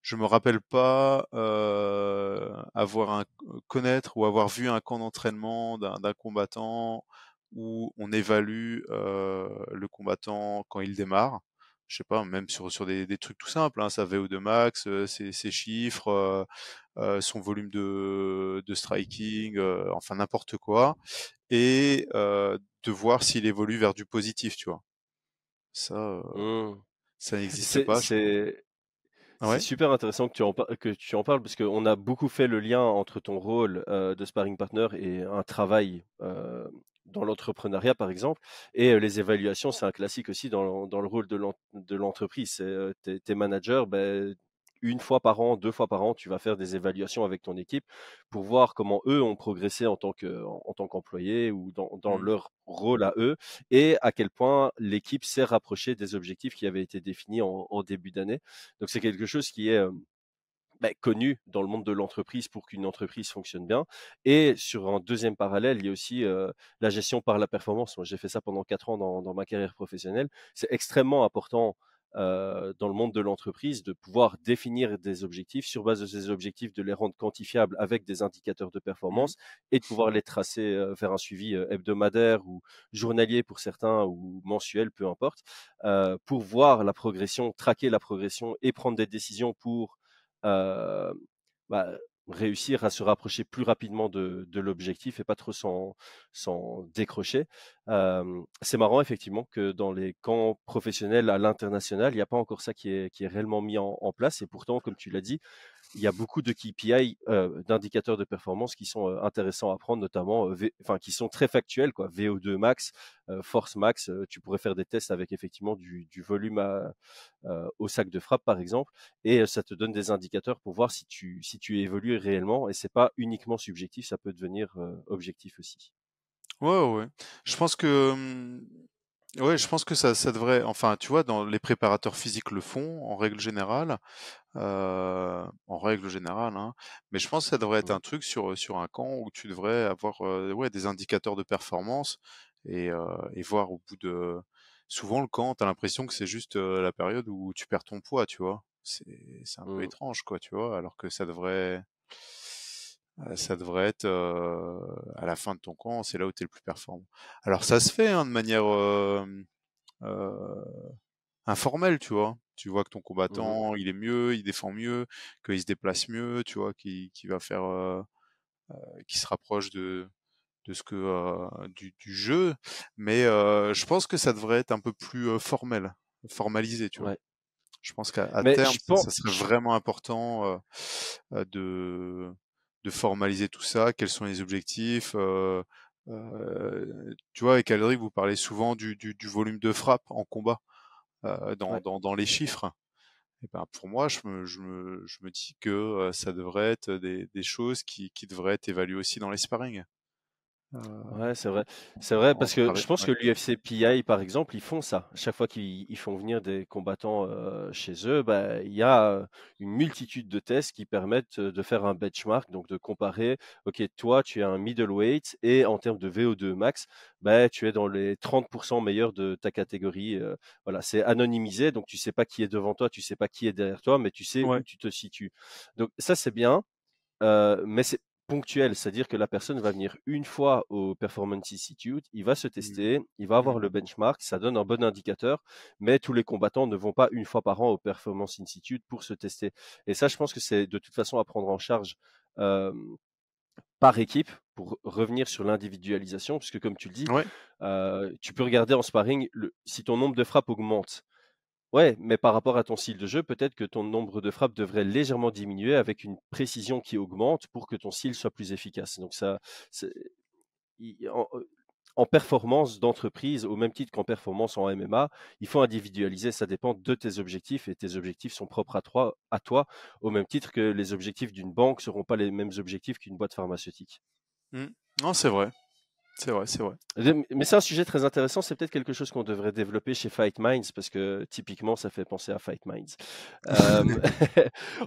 je me rappelle pas connaître ou avoir vu un camp d'entraînement d'un combattant où on évalue le combattant quand il démarre. Je sais pas, même sur des trucs tout simples, hein, sa VO2 max, ses chiffres, son volume de striking, enfin n'importe quoi, et de voir s'il évolue vers du positif, tu vois. Ça, Hmm. ça n'existe C'est, pas. c'est, Ah C'est ouais. super intéressant que tu en parles parce qu'on a beaucoup fait le lien entre ton rôle de sparring partner et un travail dans l'entrepreneuriat, par exemple. Et les évaluations, c'est un classique aussi dans le rôle de l'entreprise. C'est tes managers, ben, une fois par an, deux fois par an, tu vas faire des évaluations avec ton équipe pour voir comment eux ont progressé en tant qu'employés ou dans Mmh. leur rôle à eux et à quel point l'équipe s'est rapprochée des objectifs qui avaient été définis en début d'année. Donc c'est quelque chose qui est connu dans le monde de l'entreprise pour qu'une entreprise fonctionne bien. Et sur un deuxième parallèle, il y a aussi la gestion par la performance. Moi, j'ai fait ça pendant 4 ans dans ma carrière professionnelle. C'est extrêmement important dans le monde de l'entreprise de pouvoir définir des objectifs, sur base de ces objectifs, de les rendre quantifiables avec des indicateurs de Mmh. performance et de pouvoir les tracer, faire un suivi hebdomadaire ou journalier pour certains ou mensuel, peu importe, pour voir la progression, traquer la progression et prendre des décisions pour euh, bah, réussir à se rapprocher plus rapidement de l'objectif et pas trop s'en décrocher. C'est marrant effectivement que dans les camps professionnels à l'international, il n'y a pas encore ça qui est réellement mis en place. Et pourtant, comme tu l'as dit, il y a beaucoup de KPI, d'indicateurs de performance qui sont intéressants à prendre, notamment, enfin, qui sont très factuels, quoi. VO2 max, force max. Tu pourrais faire des tests avec effectivement du volume au sac de frappe, par exemple, et ça te donne des indicateurs pour voir si tu évolues réellement. Et c'est pas uniquement subjectif, ça peut devenir objectif aussi. Ouais, ouais, ouais. Je pense que, ouais, je pense que ça devrait, enfin, tu vois, dans les préparateurs physiques le font en règle générale, hein. Mais je pense que ça devrait être Mhm. un truc sur un camp où tu devrais avoir, ouais, des indicateurs de performance et voir au bout de, souvent le camp, t'as l'impression que c'est juste la période où tu perds ton poids, tu vois. C'est un peu Mhm. étrange, quoi, tu vois, alors que ça devrait être à la fin de ton camp, c'est là où tu es le plus performant. Alors ça se fait hein, de manière euh, informelle, tu vois. Tu vois que ton Mhm. combattant, il est mieux, il défend mieux, qu'il se déplace mieux, tu vois, qu'il va faire, qu'il se rapproche de ce que du jeu. Mais je pense que ça devrait être un peu plus formel, formalisé, tu vois. Ouais. Je pense qu'à Mais terme, je pense, ça serait vraiment important de formaliser tout ça. Quels sont les objectifs tu vois, avec Alric, vous parlez souvent du volume de frappe en combat ouais. dans les chiffres. Et ben, pour moi, je me dis que ça devrait être des choses qui devraient être évaluées aussi dans les sparring. Euh, Ouais, c'est vrai. C'est vrai en parce que sparring, je pense ouais. que l'UFC PI, par exemple, ils font ça. Chaque fois qu'ils font venir des combattants chez eux, bah, il y a une multitude de tests qui permettent de faire un benchmark, donc de comparer, OK, toi, tu es un middleweight et en termes de VO2 max, bah, tu es dans les 30% meilleurs de ta catégorie. Voilà, c'est anonymisé, donc tu sais pas qui est devant toi, tu sais pas qui est derrière toi, mais tu sais où Ouais. tu te situes. Donc ça, c'est bien. Mais c'est ponctuel, c'est-à-dire que la personne va venir une fois au Performance Institute, il va se Mhm. tester, il va avoir le Mhm. benchmark, ça donne un bon indicateur, mais tous les combattants ne vont pas une fois par an au Performance Institute pour se tester. Et ça, je pense que c'est de toute façon à prendre en charge euh, par équipe pour revenir sur l'individualisation, puisque comme tu le dis, Ouais. tu peux regarder en sparring, si ton nombre de frappes augmente, ouais, mais par rapport à ton style de jeu, peut-être que ton nombre de frappes devrait légèrement diminuer avec une précision qui augmente pour que ton style soit plus efficace. Donc ça, c'est- en performance d'entreprise, au même titre qu'en performance en MMA, il faut individualiser. Ça dépend de tes objectifs et tes objectifs sont propres à toi, au même titre que les objectifs d'une banque ne seront pas les mêmes objectifs qu'une boîte pharmaceutique. Mhm. Non, c'est vrai. C'est vrai, c'est vrai. Mais c'est un sujet très intéressant, c'est peut-être quelque chose qu'on devrait développer chez Fight Minds parce que typiquement ça fait penser à Fight Minds. Euh,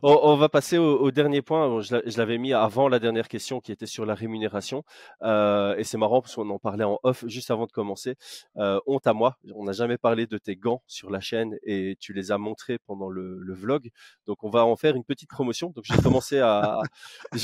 on va passer au dernier point. Bon, je l'avais mis avant la dernière question qui était sur la rémunération. Et c'est marrant parce qu'on en parlait en off juste avant de commencer. Honte à moi, on n'a jamais parlé de tes gants sur la chaîne et tu les as montrés pendant le vlog. Donc on va en faire une petite promotion. Donc j'ai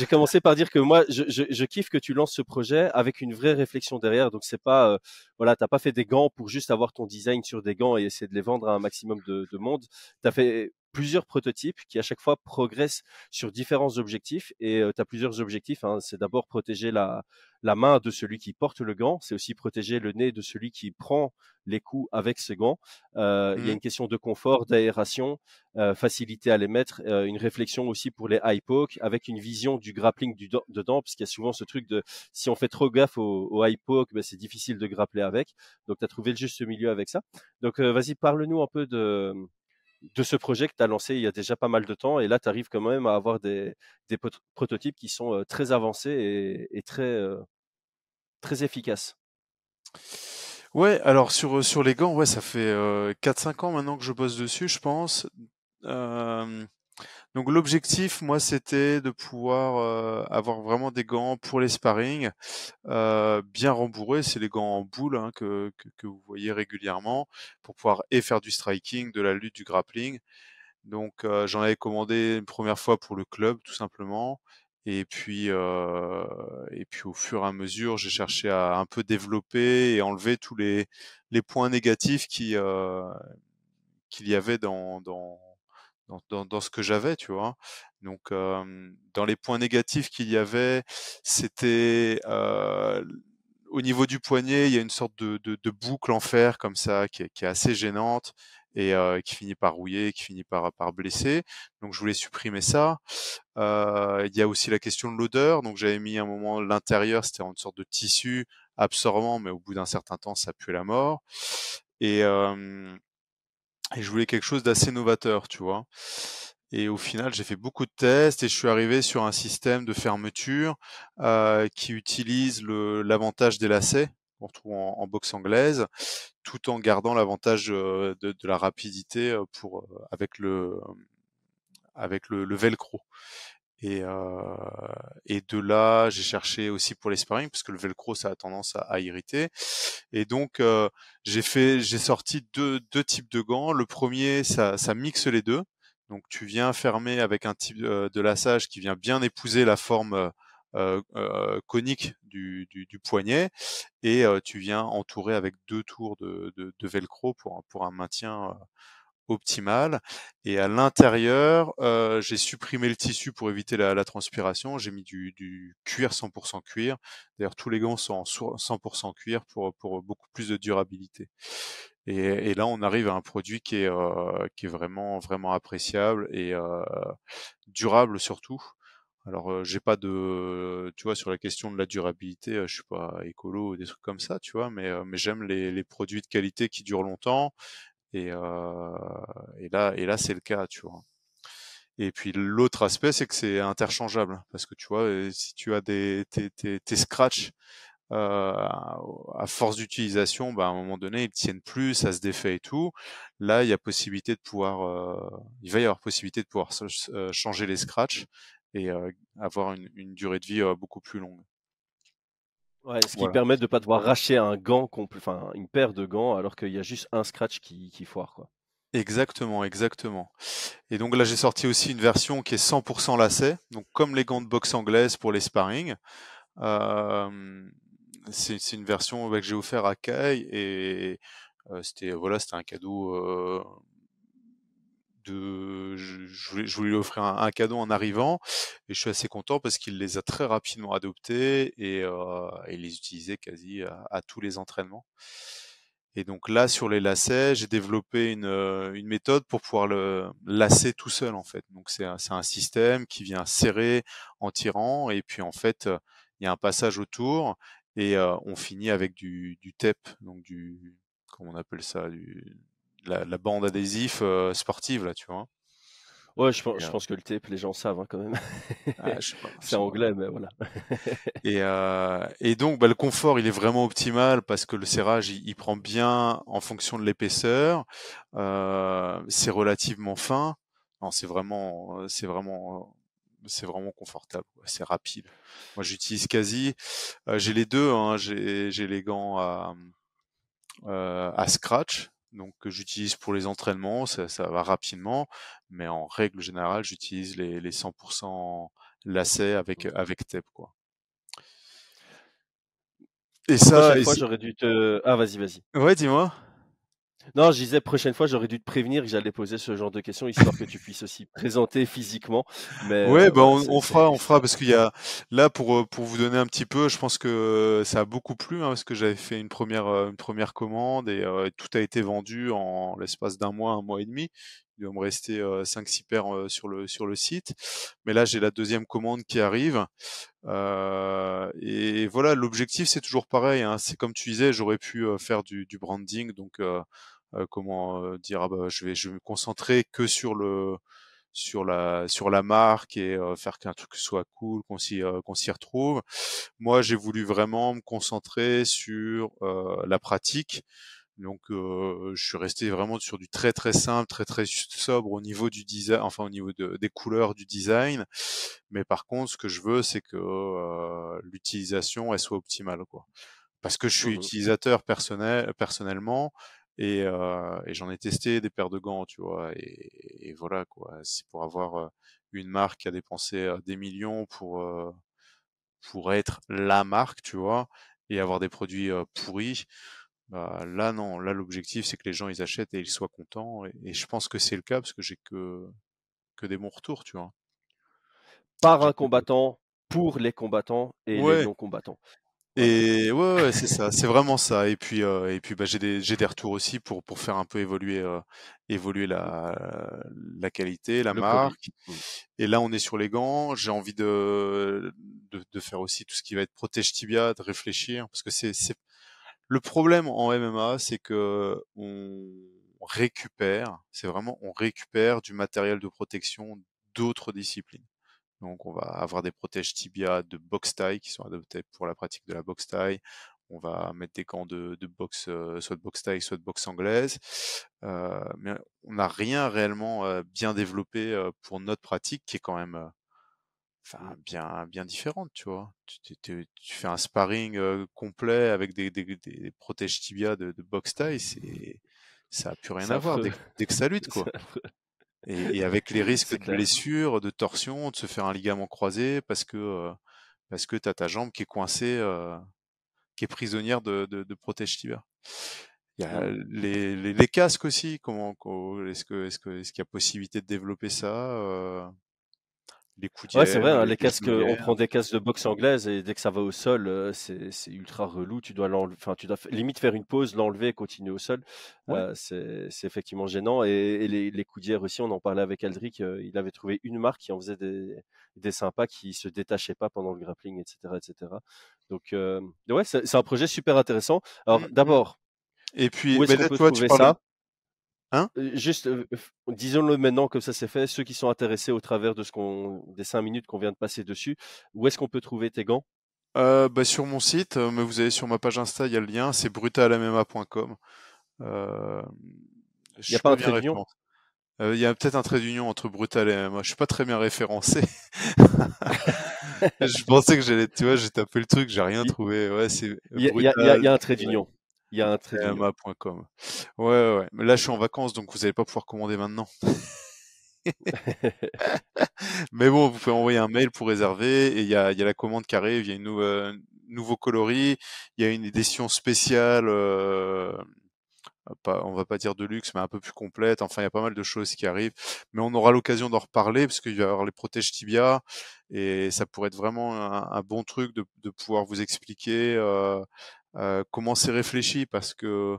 commencé par dire que moi, je kiffe que tu lances ce projet avec une vraie réflexion derrière. Donc c'est pas, voilà, t'as pas fait des gants pour juste avoir ton design sur des gants et essayer de les vendre à un maximum de monde. Tu as fait plusieurs prototypes qui à chaque fois progressent sur différents objectifs et tu as plusieurs objectifs, hein. C'est d'abord protéger la main de celui qui porte le gant, c'est aussi protéger le nez de celui qui prend les coups avec ce gant. Il y a Mhm. une question de confort, d'aération, facilité à les mettre, une réflexion aussi pour les high poke avec une vision du grappling dedans, parce qu'il y a souvent ce truc de si on fait trop gaffe au high poke, ben, c'est difficile de grappler avec. Donc tu as trouvé le juste milieu avec ça. Donc vas-y, parle-nous un peu de ce projet que tu as lancé il y a déjà pas mal de temps. Et là, tu arrives quand même à avoir des prototypes qui sont très avancés et très, très efficaces. Ouais, alors sur les gants, ouais, ça fait 4-5 ans maintenant que je bosse dessus, je pense. Euh, donc l'objectif, moi, c'était de pouvoir avoir vraiment des gants pour les sparring, bien rembourrés. C'est les gants en boule hein, que vous voyez régulièrement pour pouvoir et faire du striking, de la lutte, du grappling. Donc j'en avais commandé une première fois pour le club, tout simplement. Et puis au fur et à mesure, j'ai cherché à un peu développer et enlever tous les points négatifs qu'il y avait dans ce que j'avais, tu vois. Donc dans les points négatifs qu'il y avait, c'était au niveau du poignet, il y a une sorte de boucle en fer comme ça qui est assez gênante et qui finit par rouiller, qui finit par blesser. Donc je voulais supprimer ça. Il y a aussi la question de l'odeur. Donc j'avais mis un moment l'intérieur, c'était une sorte de tissu absorbant, mais au bout d'un certain temps, ça puait la mort. Et, euh, et je voulais quelque chose d'assez novateur, tu vois. Et au final, j'ai fait beaucoup de tests et je suis arrivé sur un système de fermeture qui utilise l'avantage des lacets qu'on retrouve en boxe anglaise, tout en gardant l'avantage de la rapidité avec le velcro. Et, euh, et de là, j'ai cherché aussi pour les sparring parce que le velcro ça a tendance à irriter. Et donc j'ai sorti deux types de gants. Le premier, ça mixe les deux. Donc tu viens fermer avec un type de laçage qui vient bien épouser la forme conique du poignet, et tu viens entourer avec deux tours de velcro pour un maintien optimale. Et à l'intérieur, j'ai supprimé le tissu pour éviter la transpiration. J'ai mis du cuir 100% cuir. D'ailleurs, tous les gants sont en 100% cuir pour beaucoup plus de durabilité. Et là, on arrive à un produit qui est vraiment, vraiment appréciable et durable surtout. Alors, j'ai pas de, tu vois, sur la question de la durabilité, je suis pas écolo ou des trucs comme ça, tu vois, mais j'aime les produits de qualité qui durent longtemps, et, euh, et là, c'est le cas, tu vois. Et puis l'autre aspect, c'est que c'est interchangeable, parce que tu vois, si tu as tes scratchs, à force d'utilisation, bah, à un moment donné, ils tiennent plus, ça se défait et tout. Là, il y a possibilité de pouvoir, il va y avoir possibilité de pouvoir changer les scratchs et avoir une durée de vie beaucoup plus longue. Ouais, ce qui Voilà. permet de pas devoir racheter un gant complet, enfin une paire de gants, alors qu'il y a juste un scratch qui foire, quoi. Exactement, exactement. Et donc là, j'ai sorti aussi une version qui est 100% lacet, donc comme les gants de boxe anglaise pour les sparring. Euh, c'est une version que j'ai offert à Kai, et c'était un cadeau je voulais lui offrir un cadeau en arrivant, et je suis assez content parce qu'il les a très rapidement adoptés, et il les utilisait quasi à tous les entraînements. Et donc là, sur les lacets, j'ai développé une méthode pour pouvoir le lasser tout seul, en fait. Donc c'est un système qui vient serrer en tirant, et puis en fait, il y a un passage autour, et on finit avec du tape, donc comment on appelle ça, la bande adhésif sportive, là, tu vois. Ouais, Et, je pense que le tape, les gens savent, hein, quand même. je sais pas, C'est anglais, mais voilà. et donc, bah, le confort, il est vraiment optimal parce que le serrage, il prend bien en fonction de l'épaisseur. C'est relativement fin. Non, c'est vraiment confortable, quoi. C'est rapide. Moi, j'utilise quasi, j'ai les deux, hein. J'ai les gants à scratch, donc que j'utilise pour les entraînements, ça va rapidement, mais en règle générale, j'utilise les 100% lacets avec tape, quoi. Et ça, Prochaine fois, j'aurais dû te ah, vas-y, vas-y. ouais, dis-moi. Non, je disais prochaine fois, j'aurais dû te prévenir que j'allais poser ce genre de questions, histoire que tu puisses aussi présenter physiquement. Mais Ouais, bah voilà, on fera parce qu'il y a là pour vous donner un petit peu, je pense que ça a beaucoup plu, hein, parce que j'avais fait une première commande, et tout a été vendu en l'espace d'un mois, un mois et demi. Il doit me rester 5-6 paires sur le site. Mais là, j'ai la deuxième commande qui arrive. Et voilà, l'objectif, c'est toujours pareil, hein. C'est comme tu disais, j'aurais pu faire du branding, donc comment dire, ah bah, je vais me concentrer que sur la marque, et faire qu'un truc soit cool, qu'on s'y retrouve. Moi, j'ai voulu vraiment me concentrer sur la pratique. Donc, je suis resté vraiment sur du très très simple, très très sobre au niveau du design, enfin au niveau des couleurs du design. Mais par contre, ce que je veux, c'est que l'utilisation elle soit optimale, quoi. Parce que je suis mmh. utilisateur personnellement, et j'en ai testé des paires de gants, tu vois, et voilà, quoi. C'est pour avoir une marque qui a dépensé des millions pour être la marque, tu vois, et avoir des produits pourris. Bah, là, non. Là, l'objectif, c'est que les gens, ils achètent et ils soient contents. Et je pense que c'est le cas parce que j'ai que des bons retours, tu vois. Par J'ai un que de- combattant, pour les combattants et les Ouais, non-combattants. Voilà. Et ouais, ouais, c'est ça, c'est vraiment ça. Et puis bah, j'ai des retours aussi pour faire un peu évoluer Mmh. la qualité, la Le produit. marque. Mmh. Et là, on est sur les gants. J'ai envie de faire aussi tout ce qui va être protège tibia, de réfléchir, parce que c'est le problème en MMA, c'est que on récupère du matériel de protection d'autres disciplines. Donc, on va avoir des protèges tibia de boxe taille qui sont adaptés pour la pratique de la boxe taille. On va mettre des gants de boxe, soit de boxe taille, soit de boxe anglaise. Mais on n'a rien réellement bien développé pour notre pratique qui est quand même Mmh. bien différente, tu vois. Tu fais un sparring complet avec des protèges tibia de boxe taille, ça a plus rien C'est à voir affreux. dès que ça lutte, quoi. C'est affreux. Et avec les risques C'est de clair. blessures, de torsion, de se faire un ligament croisé parce que t'as ta jambe qui est coincée, qui est prisonnière de protège tibia. Il y a Mmh. les casques aussi. Est-ce qu'il y a possibilité de développer ça? Les Ouais, c'est vrai, coudières, hein, les les casques, on genouillères. prend des casques de boxe anglaise et dès que ça va au sol, c'est ultra relou. Tu dois enfin, tu dois f limite faire une pause, l'enlever et continuer au sol. Ouais. C'est effectivement gênant et les coudières aussi, on en parlait avec Aldric, il avait trouvé une marque qui en faisait des sympas qui se détachaient pas pendant le grappling et cetera et cetera. Donc ouais, c'est un projet super intéressant. Alors Mmh mh. d'abord, Et puis, où est-ce beh, qu'on là, peut tu vois, tu trouver parles de ça? hein? Juste, f disons-le maintenant comme ça c'est fait, ceux qui sont intéressés au travers de des 5 minutes qu'on vient de passer dessus, où est-ce qu'on peut trouver tes gants? Bah, sur mon site, mais vous allez sur ma page Insta, il y a le lien, c'est brutalmma.com. Hem, je Il y a suis pas pas un bien trait d'union? référencé. Il y a peut-être un trait d'union entre Brutal et MMA. Je suis pas très bien référencé. Je pensais que j'allais, tu vois, j'ai tapé le truc, j'ai rien Il trouvé. Ouais, c'est il y a un trait d'union. Il y a un trait d'union. brutalmma.com. Ouais, ouais, ouais. Mais là, je suis en vacances, donc vous allez pas pouvoir commander maintenant. Mais bon, vous pouvez envoyer un mail pour réserver et il y a la commande qui arrive, il y a nouveau coloris, il y a une édition spéciale, on va pas dire de luxe, mais un peu plus complète. Enfin, il y a pas mal de choses qui arrivent. Mais on aura l'occasion d'en reparler parce qu'il va y avoir les protèges tibia et ça pourrait être vraiment un bon truc de pouvoir vous expliquer comment c'est réfléchi parce que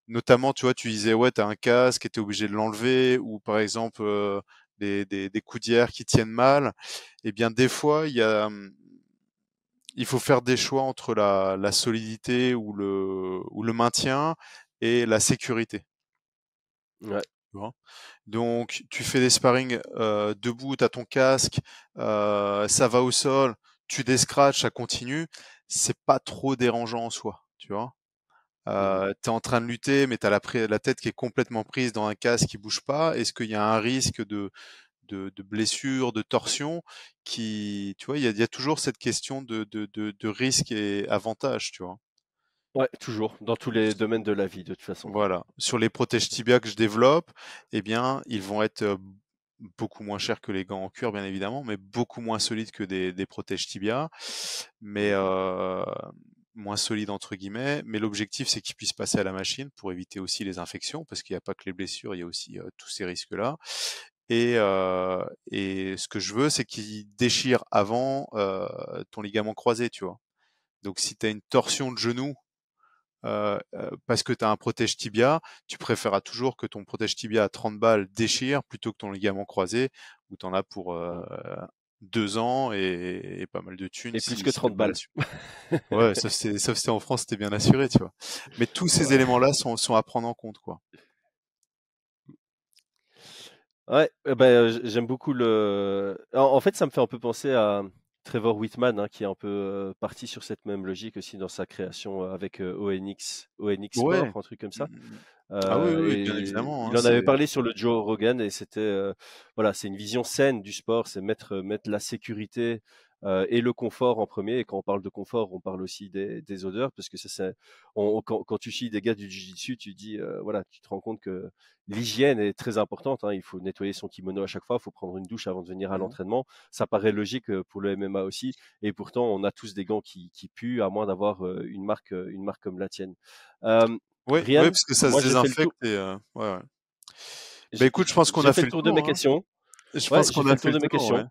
notamment, tu vois, tu disais ouais, t'as un casque et t'es obligé de l'enlever ou par exemple des coudières qui tiennent mal. Eh bien, des fois, il faut faire des choix entre la solidité ou le maintien et la sécurité. Ouais, Tu vois. Donc, tu fais des sparring debout, tu as ton casque, ça va au sol, tu descratches, ça continue. C'est pas trop dérangeant en soi, tu vois. mmh. Tu es en train de lutter, mais tu as la tête qui est complètement prise dans un casque qui bouge pas. Est-ce qu'il y a un risque de blessure, de torsion tu vois, il y a toujours cette question de risque et avantage, tu vois. Ouais, toujours, dans tous les domaines de la vie de toute façon. Voilà. Sur les protèges tibia que je développe, eh bien, ils vont être beaucoup moins chers que les gants en cuir, bien évidemment, mais beaucoup moins solides que des protèges tibia, mais Mmh. moins solides entre guillemets. Mais l'objectif, c'est qu'ils puissent passer à la machine pour éviter aussi les infections, parce qu'il n'y a pas que les blessures, il y a aussi tous ces risques-là. Et ce que je veux, c'est qu'ils déchirent avant ton ligament croisé, tu vois. Donc, si tu as une torsion de genou parce que tu as un protège tibia, tu préféreras toujours que ton protège tibia à 30 balles déchire plutôt que ton ligament croisé où tu en as pour Mmh. 2 ans et pas mal de thunes Et plus si que tu 30 mal balles. assuré. Ouais, sauf si en France, tu bien assuré, tu vois. Mais tous ces Ouais. éléments-là sont à prendre en compte, quoi. Ouais, bah, j'aime beaucoup en fait, ça me fait un peu penser à Trevor Whitman, hein, qui est un peu, parti sur cette même logique aussi dans sa création, avec, ONX Ouais. Sport, un truc comme Mmh ça. mh, mmh. Ah oui, oui, bien Et évidemment, hein, il en avait c'est parlé sur le Joe Rogan et c'était, voilà, c'est une vision saine du sport, c'est mettre la sécurité, et le confort en premier. Et quand on parle de confort, on parle aussi des odeurs parce que ça c'est quand tu suis des gars du jiu-jitsu, tu dis, voilà, tu te rends compte que l'hygiène est très importante, hein. Il faut nettoyer son kimono à chaque fois, il faut prendre une douche avant de venir à mmh. l'entraînement. Ça paraît logique, pour le MMA aussi et pourtant on a tous des gants qui puent à moins d'avoir, une marque comme la tienne. Hem, Ouais, ouais, Brian, parce que ça se moi j'ai fait le tour. désinfecte et ouais, ouais. Bah, écoute, je pense qu'on J'ai a fait fait le le tour de mes tour, hein. questions. Je Ouais, pense j'ai qu'on fait a le fait tour le de mes tour, ouais. questions.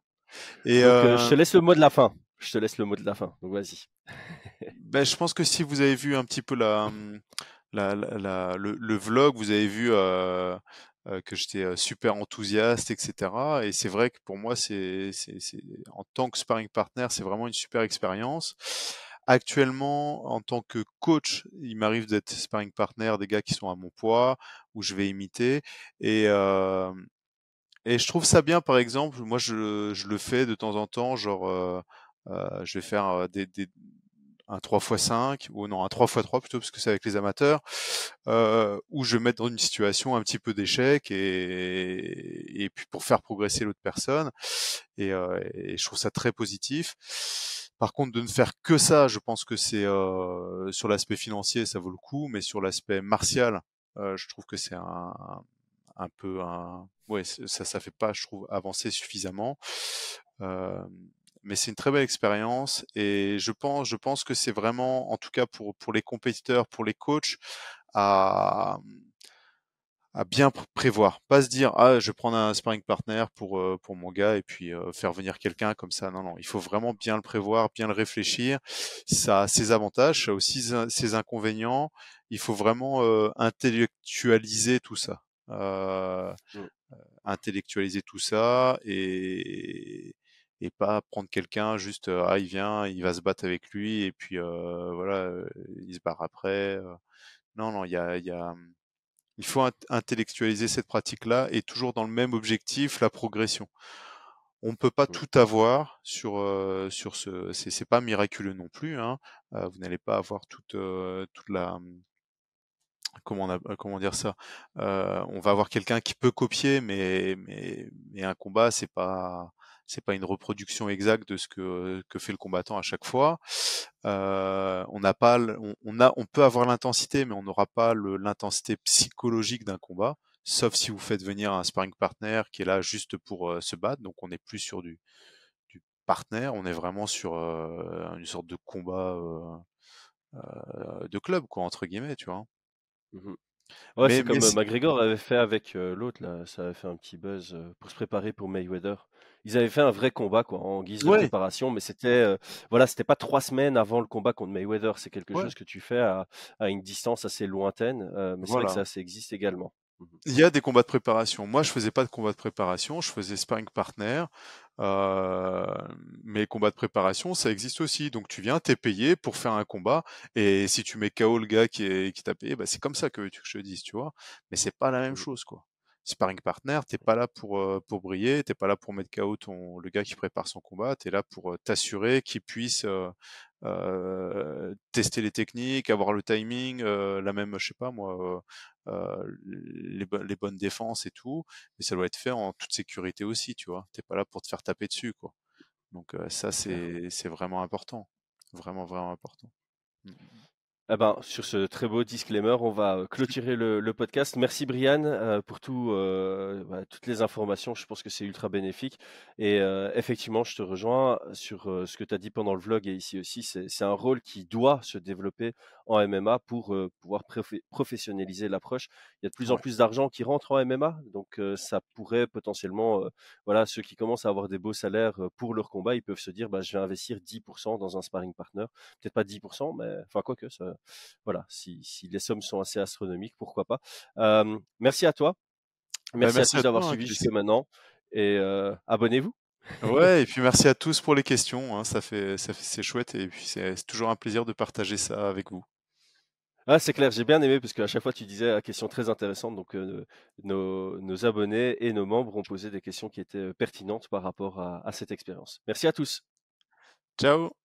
Et Donc, je te laisse le mot de la fin. Je te laisse le mot de la fin. Donc vas-y. Ben, je pense que si vous avez vu un petit peu le vlog, vous avez vu que j'étais super enthousiaste, etc. Et c'est vrai que pour moi, en tant que sparring partner, c'est vraiment une super expérience. Actuellement, en tant que coach, il m'arrive d'être sparring partner des gars qui sont à mon poids, où je vais imiter. Et, euh, et je trouve ça bien, par exemple, moi je le fais de temps en temps, genre je vais faire un 3x5, ou non, un 3x3 plutôt, parce que c'est avec les amateurs, où je vais mettre dans une situation un petit peu d'échec et puis pour faire progresser l'autre personne. Et je trouve ça très positif. Par contre, de ne faire que ça, je pense que c'est sur l'aspect financier, ça vaut le coup, mais sur l'aspect martial, je trouve que c'est un peu un ouais, ça fait pas, je trouve, avancer suffisamment. Euh, mais c'est une très belle expérience et je pense que c'est vraiment, en tout cas pour les compétiteurs, pour les coachs, à, à bien prévoir. Pas se dire, ah, je vais prendre un sparring partner pour mon gars et puis faire venir quelqu'un comme ça. Non, non, il faut vraiment bien le prévoir, bien le réfléchir. Ça a ses avantages, ça a aussi ses inconvénients. Il faut vraiment intellectualiser tout ça. Euh, Mm. Intellectualiser tout ça et pas prendre quelqu'un juste ah il vient, il va se battre avec lui et puis voilà, il se barre après. Non non, il faut intellectualiser cette pratique-là et toujours dans le même objectif, la progression. On ne peut pas Mm. tout avoir sur ce. C'est pas miraculeux non plus, hein. Vous n'allez pas avoir toute la comment dire ça? On va avoir quelqu'un qui peut copier, mais un combat, c'est pas une reproduction exacte de ce que fait le combattant à chaque fois. On n'a pas, on peut avoir l'intensité, mais on n'aura pas l'intensité psychologique d'un combat, sauf si vous faites venir un sparring partner qui est là juste pour se battre. Donc on n'est plus sur du partner, on est vraiment sur une sorte de combat de club, quoi, entre guillemets, tu vois. Mhm. Ouais, c'est Mais comme McGregor avait fait avec l'autre, là, ça avait fait un petit buzz pour se préparer pour Mayweather. Ils avaient fait un vrai combat, quoi, en guise de ouais, préparation, mais c'était voilà, c'était pas 3 semaines avant le combat contre Mayweather. C'est quelque ouais, chose que tu fais à une distance assez lointaine, mais c'est vrai que voilà. ça existe également. Mhm. Il y a des combats de préparation. Moi, je faisais pas de combats de préparation, je faisais sparring partner. Euh, mais combats de préparation, ça existe aussi. Donc tu viens, t'es payé pour faire un combat, et si tu mets KO le gars qui t'a payé, bah, c'est comme ça que tu que je te dise, tu vois. Mais c'est pas la même Mhm. chose, quoi. Sparring partner, t'es pas là pour briller, t'es pas là pour mettre KO le gars qui prépare son combat, t'es là pour t'assurer qu'il puisse tester les techniques, avoir le timing, la même, je sais pas moi, les bonnes défenses et tout, mais ça doit être fait en toute sécurité aussi, tu vois. T'es pas là pour te faire taper dessus, quoi. Donc ça, C'est clair. c'est vraiment important, vraiment vraiment important. Mm, Eh ben, sur ce très beau disclaimer, on va clôturer le podcast. Merci Brian pour toutes les informations. Je pense que c'est ultra bénéfique. Et effectivement, je te rejoins sur ce que tu as dit pendant le vlog et ici aussi. C'est un rôle qui doit se développer en MMA pour pouvoir professionnaliser l'approche. Il y a de plus en ouais, plus d'argent qui rentre en MMA, donc ça pourrait potentiellement, voilà, ceux qui commencent à avoir des beaux salaires pour leur combat, ils peuvent se dire, bah, je vais investir 10% dans un sparring partner. Peut-être pas 10%, mais enfin, quoi que, ça, voilà, si les sommes sont assez astronomiques, pourquoi pas. Merci à toi. bah, Merci à merci tous à d'avoir toi, hein, suivi Chris. jusque maintenant. Et abonnez-vous. Ouais, et puis merci à tous pour les questions, hein, c'est chouette, et puis c'est toujours un plaisir de partager ça avec vous. Ah, c'est clair, j'ai bien aimé parce qu'à chaque fois tu disais la question très intéressante. Donc nos abonnés et nos membres ont posé des questions qui étaient pertinentes par rapport à cette expérience. Merci à tous. Ciao.